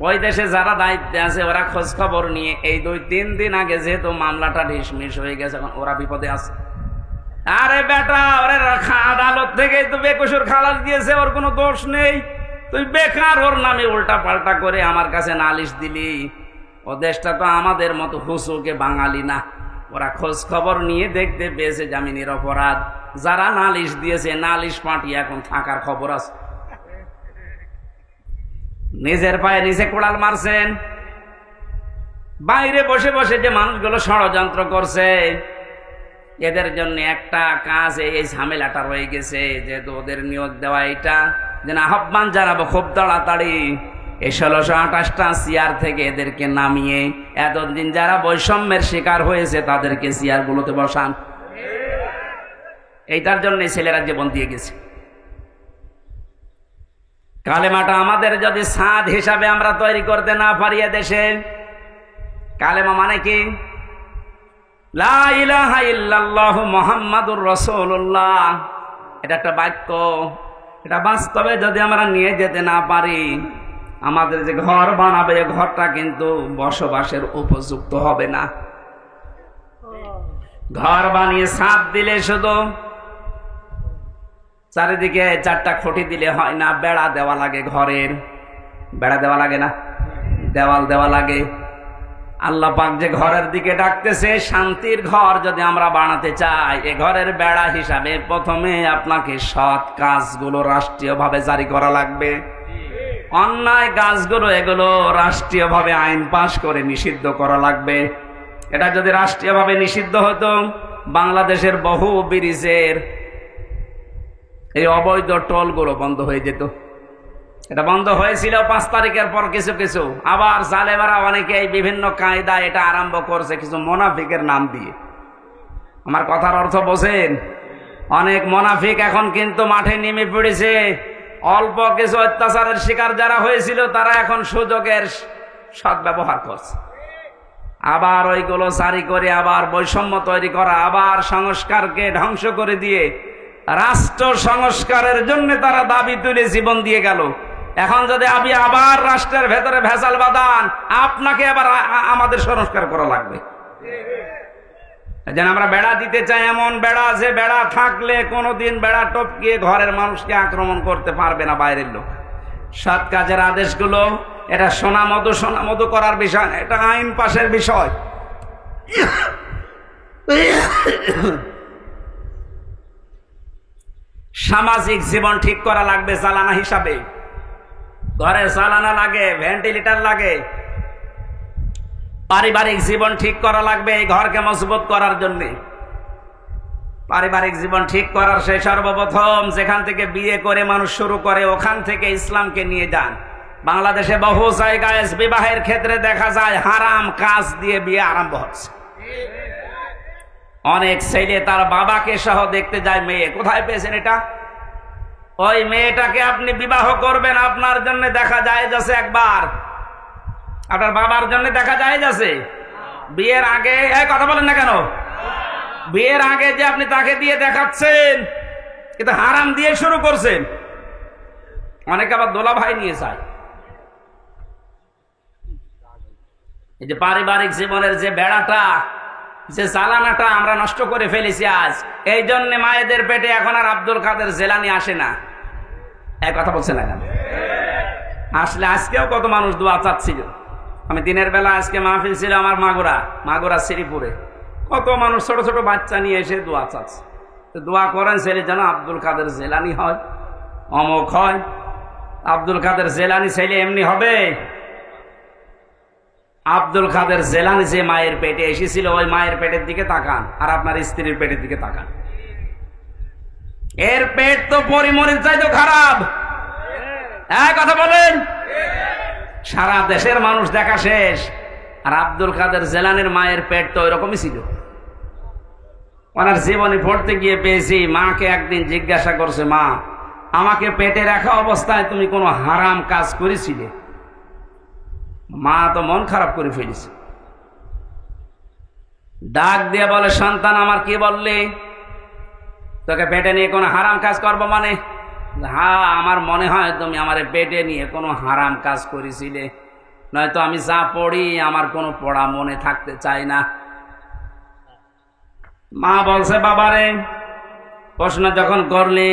ওই দেশে যারা দায়িত্বে আছে ওরা খোঁজ খবর নিয়ে এই 2-3 দিন আগে যেহেতু মামলাটা ঢিসমিস হয়ে গেছে, এখন ওরা বিপদে আছে। আরে বেটা, ওরা আদালত থেকে তো বেকসুর খালাস দিয়েছে, ওর কোনো দোষ নেই। তুই বেকার ওর নামে উল্টা পাল্টা করে আমার কাছে নালিশ দিলি। ও দেশটা তো আমাদের মতো হুসুকে বাঙালি না। ওরা খোঁজ খবর নিয়ে দেখতে পেয়েছে জামিনের অপরাধ। যারা নালিশ দিয়েছে নালিশ পার্টি এখন থাকার খবর আছে। নিজের পায়ে নিজে কোড়াল মারছেন। বাইরে বসে বসে যে মানুষগুলো ষড়যন্ত্র করছে, এদের জন্য একটা কাজ, এই ঝামেলাটা রয়ে গেছে। যেহেতু ওদের নিয়োগ দেওয়া, এটা যেন আহ্বান জানাবো খুব তাড়াতাড়ি এই 1628টা চেয়ার থেকে এদেরকে নামিয়ে এতদিন যারা বৈষম্যের শিকার হয়েছে তাদেরকে চেয়ারগুলোতে বসান। এইটার জন্য ছেলেরা জীবন দিয়ে গেছে। কালেমাটা আমাদের যদি সাদ হিসাবে আমরা তৈরি করতে না পারি দেশে, কালেমা মানে কি? লা ইলাহা ইল্লাল্লাহু মুহাম্মাদুর রাসূলুল্লাহ। এটা একটা বাক্য। এটা বাস্তবে যদি আমরা নিয়ে যেতে না পারি, আমাদের যে ঘর বানাবে ঘরটা কিন্তু বসবাসের উপযুক্ত হবে না। ঘর বানিয়ে ছাদ দিলে শুধু চারিদিকে 4টা খুঁটি দিলে হয় না, বেড়া দেওয়া লাগে। ঘরের বেড়া দেওয়া লাগে না, দেওয়াল দেওয়া লাগে। আল্লাহ পাক যে ঘরের দিকে ডাকতেছে, শান্তির ঘর যদি আমরা বানাতে চাই, এ ঘরের বেড়া হিসাবে প্রথমে আপনাকে সৎ কাজগুলো রাষ্ট্রীয়ভাবে জারি করা লাগবে। অন্যায় কাজগুলো এগুলো রাষ্ট্রীয়ভাবে আইন পাশ করে নিষিদ্ধ করা লাগবে। এটা যদি রাষ্ট্রীয়ভাবে নিষিদ্ধ হতো, বাংলাদেশের বহু ব্রিজের এই অবৈধ টোলগুলো বন্ধ হয়ে যেত। এটা বন্ধ হয়েছিল 5 তারিখের পর কিছু কিছু, আবার জালেমারা অনেকে এই বিভিন্ন কায়দা এটা আরম্ভ করছে কিছু মুনাফিকের নাম দিয়ে। আমার কথার অর্থ বোঝেন? অনেক মুনাফিক এখন কিন্তু মাঠে নেমে পড়েছে। অল্প কিছু অত্যাচারের শিকার যারা হয়েছিল তারা এখন সুযোগের সদ্ব্যবহার করছে, আবার ওইগুলো জারি করে আবার বৈষম্য তৈরি করা, আবার সংস্কারকে ধ্বংস করে দিয়ে রাষ্ট্র সংস্কারের জন্য তারা দাবি তুলে জীবন দিয়ে গেল। এখন যদি আপনি আবার রাষ্ট্রের ভেতরে ভেজাল বাঁধান, আপনাকে আবার আমাদের সংস্কার করা লাগবে। যেন আমরা বেড়া দিতে চাই, এমন বেড়া যে বেড়া থাকলে কোনোদিন বেড়া টপকিয়ে ঘরের মানুষকে আক্রমণ করতে পারবে না বাইরের লোক। সৎ কাজের আদেশগুলো এটা সোনা মধু করার বিষয় না, এটা আইন পাশের বিষয়। সামাজিক জীবন ঠিক করা লাগবে জ্বালানা হিসাবে। ঘরে জ্বালানা লাগে, ভেন্টিলেটর লাগে। পারিবারিক জীবন ঠিক করা লাগবে এই ঘরকে মজবুত করার জন্য। পারিবারিক জীবন ঠিক করার সেই সর্বপ্রথম যেখান থেকে বিয়ে করে মানুষ শুরু করে ওখান থেকে ইসলামকে নিয়ে যান। বাংলাদেশে বহু জায়গায় বিবাহের ক্ষেত্রে দেখা যায় হারাম কাজ দিয়ে বিয়ে আরম্ভ হচ্ছে। অনেক ছেলে তার বাবাকে সহ দেখতে যায় মেয়ে। কোথায় পেয়েছেন এটা? ওই মেয়েটাকে আপনি বিবাহ করবেন, আপনার জন্য দেখা যায় যাচ্ছে একবার, আপনার বাবার জন্য দেখা যায় যাচ্ছে বিয়ের আগে। কথা বলেন না কেন? বিয়ের আগে যে আপনি তাকে দিয়ে দেখাচ্ছেন, কিন্তু হারাম দিয়ে শুরু করছেন। অনেকে আবার দোলা ভাই নিয়ে যায়। এই যে পারিবারিক জীবনের যে বেড়াটা, যে জ্বালানাটা আমরা নষ্ট করে ফেলেছি আজ, এই জন্য মায়েদের পেটে এখন আর আব্দুল কাদের জেলানি আসে না। এক কথা বলছে না কেন? আসলে আজকেও কত মানুষ দোয়া চাচ্ছিল। আমি দিনের বেলা আজকে মাহফিল ছিল আমার মাগুরা শ্রীপুরে, কত মানুষ ছোট ছোট বাচ্চা নিয়ে এসে দোয়া চাচ্ছে। তো দোয়া করেন ছেলে যেন আব্দুল কাদের জেলানি হয়, অমুক হয়। আব্দুল কাদের জেলানি ছেলে এমনি হবে? আব্দুল কাদের জেলানি যে মায়ের পেটে এসেছিল, ওই মায়ের পেটের দিকে তাকান আর আপনার স্ত্রীর পেটের দিকে তাকান। এর পেট তো পরিমরির চাইতে খারাপ। কথা বলেন? সারা দেশের মানুষ দেখা শেষ, আর আব্দুল কাদের জেলানির মায়ের পেট তো ওইরকমই ছিল। ওনার জীবনী পড়তে গিয়ে পেয়েছি, মাকে একদিন জিজ্ঞাসা করছে, মা আমাকে পেটে রাখা অবস্থায় তুমি কোনো হারাম কাজ করেছিলে? মা তো মন খারাপ করে ফেলেছে, ডাক দিয়ে বলে, সন্তান আমার কি বললি? তোকে পেটে নিয়ে কোনো হারাম কাজ করবো মানে? হ্যাঁ, আমার মনে হয় তুমি আমার পেটে নিয়ে কোনো হারাম কাজ করেছিলে, নয়তো আমি যা পড়ি আমার কোনো পড়া মনে থাকতে চাই না। মা বলছে, বাবারে প্রশ্ন যখন করলি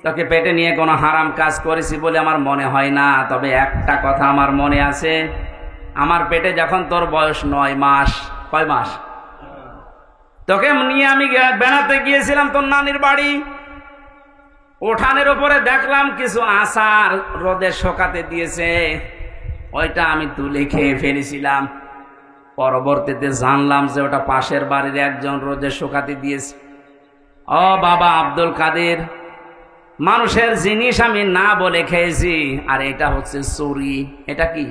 তোকে পেটে নিয়ে কোনো হারাম কাজ করেছি বলে আমার মনে হয় না, তবে একটা কথা আমার মনে আছে, আমার পেটে যখন তোর বয়স 9 মাস, কয় মাস, তোকে নিয়ে আমি বেড়াতে গিয়েছিলাম তোর নানির বাড়ি। উঠানের উপরে দেখলাম কিছু আচার রোদে শুকাতে দিয়েছে, ওইটা আমি তুলে খেয়ে ফেলেছিলাম। পরবর্তীতে জানলাম যে ওটা পাশের বাড়ির একজন রোদে শুকাতে দিয়েছে। ও বাবা আব্দুল কাদের, মানুষের জিনিস আমি না বলে খেয়েছি, আর এটা হচ্ছে চুরি। এটা কি?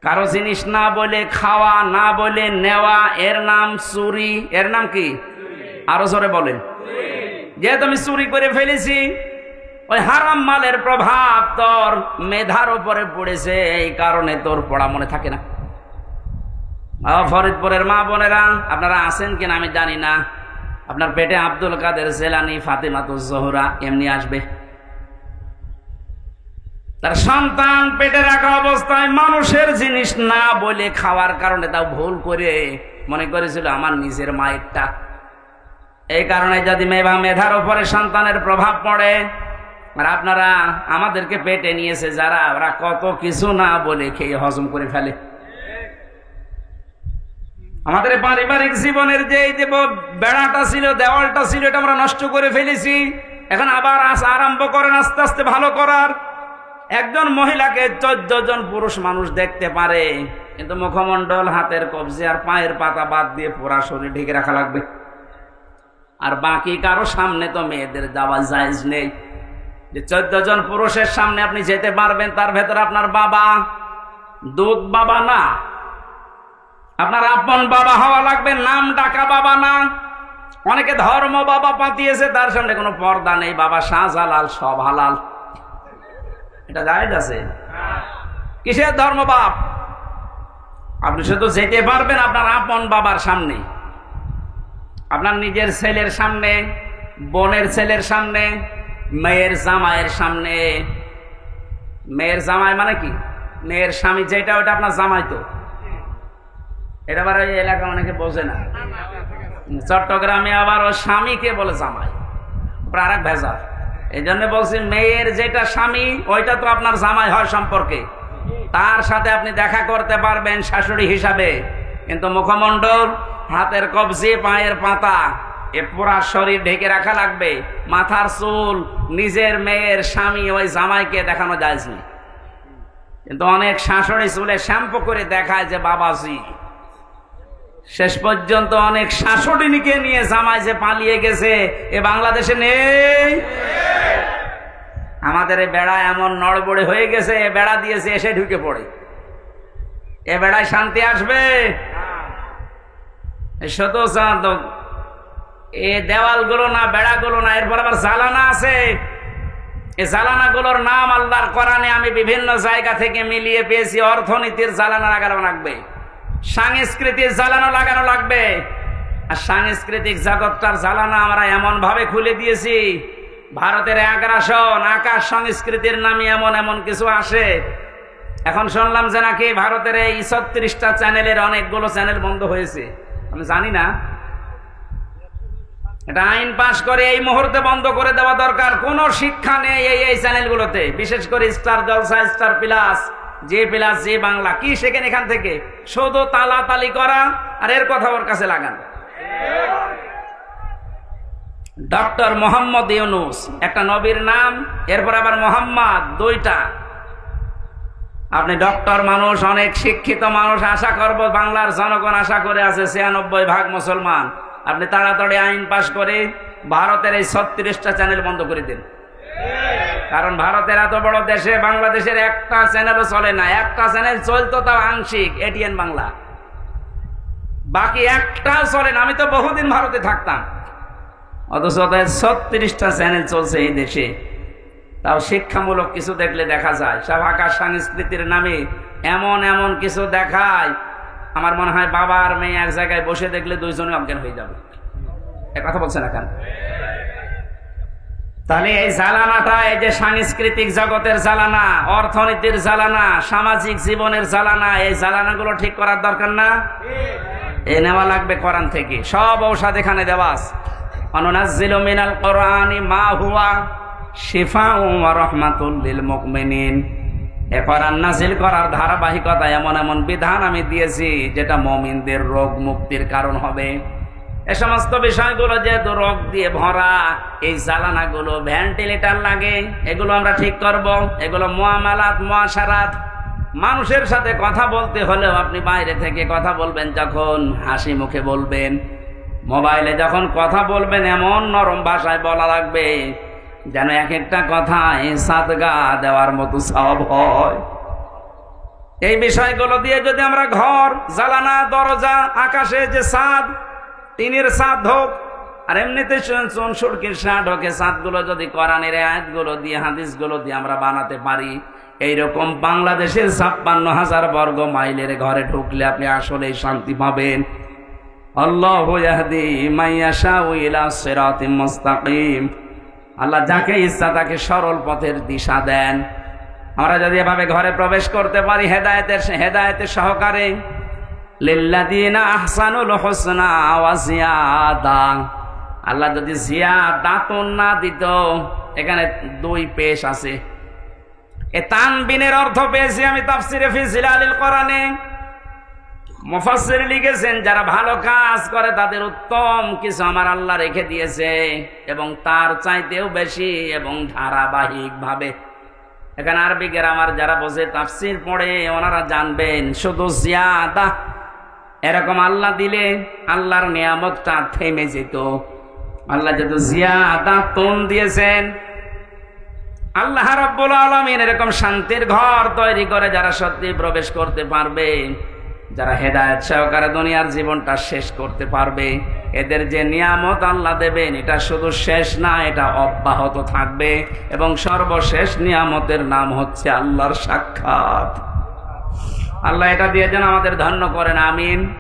কারো জিনিস না বলে খাওয়া, না বলে নেওয়া, এর নাম চুরি। এর নাম কি? আরো জোরে বলেন। যেহেতু আমি চুরি করে ফেলেছি, ওই হারাম মালের প্রভাব তোর মেধার উপরে পড়েছে, এই কারণে তোর পড়া মনে থাকে না। ফরিদপুরের মা বোনেরা আপনারা আছেন কিনা আমি জানি না, আপনার পেটে আব্দুল কাদের জেলানি, ফাতেমাতুজ জোহরা এমনি আসবে। তার সন্তান পেটে রাখা অবস্থায় মানুষের জিনিস না বলে খাওয়ার কারণে তাও ভুল করে মনে করেছিল আমার নিজের মায়েরটা। এই কারণে যদি মেধার উপরে সন্তানের প্রভাব পড়ে, আর আপনারা আমাদেরকে পেটে নিয়েছে যারা, ওরা কত কিছু না বলে খেয়ে হজম করে ফেলে। আমাদের পারিবারিক জীবনের যে এই যে বেড়াটা ছিল, দেওয়ালটা ছিল, এটা আমরা নষ্ট করে ফেলেছি। এখন আবার আরম্ভ করেন আস্তে আস্তে ভালো করার। একজন মহিলাকে 14 জন পুরুষ মানুষ দেখতে পারে, কিন্তু মুখমণ্ডল, হাতের কবজি আর পায়ের পাতা বাদ দিয়ে পুরা শরীর ঢেকে রাখা লাগবে। আর বাকি কারো সামনে তো মেয়েদের যাওয়া জায়েজ নেই। যে 14 জন পুরুষের সামনে আপনি যেতে পারবেন, তার ভেতরে আপনার বাবা দুধ বাবা না, আপনার আপন বাবা হওয়া লাগবে, নাম ডাকা বাবা না। অনেকে ধর্ম বাবা পাতিয়েছে, তার সামনে কোনো পর্দা নেই, বাবা শাহজালাল সব হালাল। এটা জায়েজ আছে? কিসের ধর্ম বাপ? আপনি শুধু যেতে পারবেন আপনার আপন বাবার সামনে, আপনার নিজের ছেলের সামনে, বোনের ছেলের সামনে, মেয়ের জামাইয়ের সামনে। মেয়ের জামাই মানে কি? মেয়ের স্বামী যেটা, ওটা আপনার জামাই তো। এটা আবার এই এলাকা অনেকে বোঝে না। চট্টগ্রামে আবার ও স্বামীকে বলে জামাই, আর এক ভেজা। এই জন্য বলছি মেয়ের যেটা স্বামী ওইটা তো আপনার জামাই হয় সম্পর্কে, তার সাথে আপনি দেখা করতে পারবেন শাশুড়ি হিসাবে, কিন্তু মুখমণ্ডল, হাতের কবজি, পায়ের পাতা, এ পুরা শরীর ঢেকে রাখা লাগবে। মাথার চুল নিজের মেয়ের স্বামী ওই জামাইকে দেখানো যায় না, কিন্তু অনেক শাশুড়ি চুলে শ্যাম্পু করে দেখায় যে বাবাজি। শেষ পর্যন্ত অনেক শাশুড়িকে নিয়ে জামাই যে পালিয়ে গেছে, এ বাংলাদেশে নেই। আমাদের এই বেড়া এমন নড়বড়ে হয়ে গেছে, এ বেড়া দিয়েছে এসে ঢুকে পড়ে। এ বেড়ায় শান্তি আসবে? শুধু এ দেওয়ালগুলো না, বেড়াগুলো না, এরপর আবার জালানা আছে। এই জালানাগুলোর নাম আল্লাহর কোরআনে আমি বিভিন্ন জায়গা থেকে মিলিয়ে পেয়েছি। অর্থনীতির জালানা লাগানো লাগবে, সাংস্কৃতিক জ্বালানো লাগানো লাগবে। আর সাংস্কৃতিক জগৎটার জ্বালানা আমরা এমন ভাবে খুলে দিয়েছি, ভারতের 11 আসন আকাশ সংস্কৃতির নামে এমন এমন কিছু আসে। এখন শুনলাম যে নাকি ভারতের এই 36টা চ্যানেলের অনেকগুলো চ্যানেল বন্ধ হয়েছে, আমি জানি না। এটা আইন পাশ করে এই মুহূর্তে বন্ধ করে দেওয়া দরকার। কোনো শিক্ষা নেই এই চ্যানেলগুলোতে, বিশেষ করে স্টার জলসা, স্টার প্লাস, যে প্লাস, যে বাংলা। কি শেখেন এখান থেকে? শুধু তালাতালি করা আর এর কথা ওর কাছে লাগান। ডক্টর মোহাম্মদ ইউনুস একটা নবীর নাম, এরপর আবার মোহাম্মদ, দুইটা। আপনি ডক্টর মানুষ, অনেক শিক্ষিত মানুষ, আশা করব বাংলার জনগণ আশা করে আছে 96% মুসলমান। আপনি তাড়াতাড়ি আইন পাশ করে ভারতের এই 36টা চ্যানেল বন্ধ করে দিন। কারণ ভারতের এত বড় দেশে বাংলাদেশের একটা চ্যানেলও চলে না। একটা চ্যানেল চলতো তাও আংশিক, এটিএন বাংলা, বাকি একটাও চলে না। আমি তো বহুদিন ভারতে থাকতাম, অথচ 36টা চ্যানেল চলছে এই দেশে। তাও শিক্ষামূলক কিছু দেখলে দেখা যায়। সব আকাশ সংস্কৃতির নামে এমন এমন কিছু দেখায়, আমার মনে হয় বাবা আর মেয়ে এক জায়গায় বসে দেখলে দুইজনে অজ্ঞান হয়ে যাবে। এ কথা বলছে না কেন? তাহলে এই জ্বালানাটা, এই যে সাংস্কৃতিক জগতের জ্বালানা, অর্থনীতির জ্বালানা, সামাজিক জীবনের জ্বালানা, এই জ্বালানাগুলো ঠিক করার দরকার না? এ নেওয়া লাগবে কোরআন থেকে। সব ঔষধ এখানে দেওয়া আছে। অনুনাজ্জিলু মিনাল কোরআনি মা হুয়া শিফাউন ওয়া রাহমাতুল লিল মুমিনিন। এ কোরআন নাযিল করার ধারাবাহিকতা, এমন এমন বিধান আমি দিয়েছি যেটা মুমিনদের রোগ মুক্তির কারণ হবে। এ সমস্ত বিষয়গুলো যেহেতু রোগ দিয়ে ভরা, এই জ্বালানাগুলো ভেন্টিলেটর লাগে, এগুলো আমরা ঠিক করব। এগুলো মুআমালাত, মুআশারাত, মানুষের সাথে কথা বলতে হলেও আপনি বাইরে থেকে কথা বলবেন যখন, হাসি মুখে বলবেন। মোবাইলে যখন কথা বলবেন এমন নরম ভাষায় বলা লাগবে যেন এক একটা কথা সাদগা দেওয়ার মতো সব হয়। এই বিষয়গুলো দিয়ে যদি আমরা ঘর, জালানা, দরজা, আকাশে যে ছাদ, টিনের ছাদ হোক, আর এমনিতে সুরকির ছাদ হোক, ছাদগুলো যদি কোরআনের আয়াতগুলো দিয়ে, হাদিসগুলো দিয়ে আমরা বানাতে পারি, এইরকম বাংলাদেশের 56,000 বর্গ মাইলের ঘরে ঢুকলে আপনি আসলেই শান্তি পাবেন। আল্লাহু ইয়াহদি মান ইয়াশাউ ইলা সিরাতিম মুস্তাকিম। আল্লাহ যাকে ইচ্ছা তাকে সরল পথের দিশা দেন। আমরা যদি এভাবে ঘরে প্রবেশ করতে পারি হেদায়েতের সহকারে, লিল্লাযিনা আহসানুল হুসনা ওয়া জিয়াদা। আল্লাহ যদি জিয়াদাতুন না দিত, এখানে 2 পেশ আছে। এ তানবিনের অর্থ পেয়েছি আমি তাফসিরে ফি জিলালিল কোরআনে। মুফাসসির লিখেছেন যারা ভালো কাজ করে তাদের উত্তম কিছু আমার আল্লাহ রেখে দিয়েছে, এবং তার চাইতেও বেশি এবং ধারাবাহিক ভাবে। এখানে আরবি গ্রামার যারা বোঝে, তাফসির পড়ে, ওনারা জানবেন শুধু জিয়াদা এরকম আল্লাহ দিলে আল্লাহর নিয়ামতটা থেমে যেত। আল্লাহ যেহেতু জিয়াদা তুন দিয়েছেন, আল্লাহ রাব্বুল আলামিন এরকম শান্তির ঘর তৈরি করে যারা সত্যি প্রবেশ করতে পারবে, যারা হেদায়েত সহকারে দুনিয়ার জীবনটা শেষ করতে পারবে, এদের যে নিয়ামত আল্লাহ দেবেন এটা শুধু শেষ না, এটা অব্যাহত থাকবে। এবং সর্বশেষ নিয়ামতের নাম হচ্ছে আল্লাহর সাক্ষাৎ। আল্লাহ এটা দিয়ে যেন আমাদের ধন্য করেন, আমিন।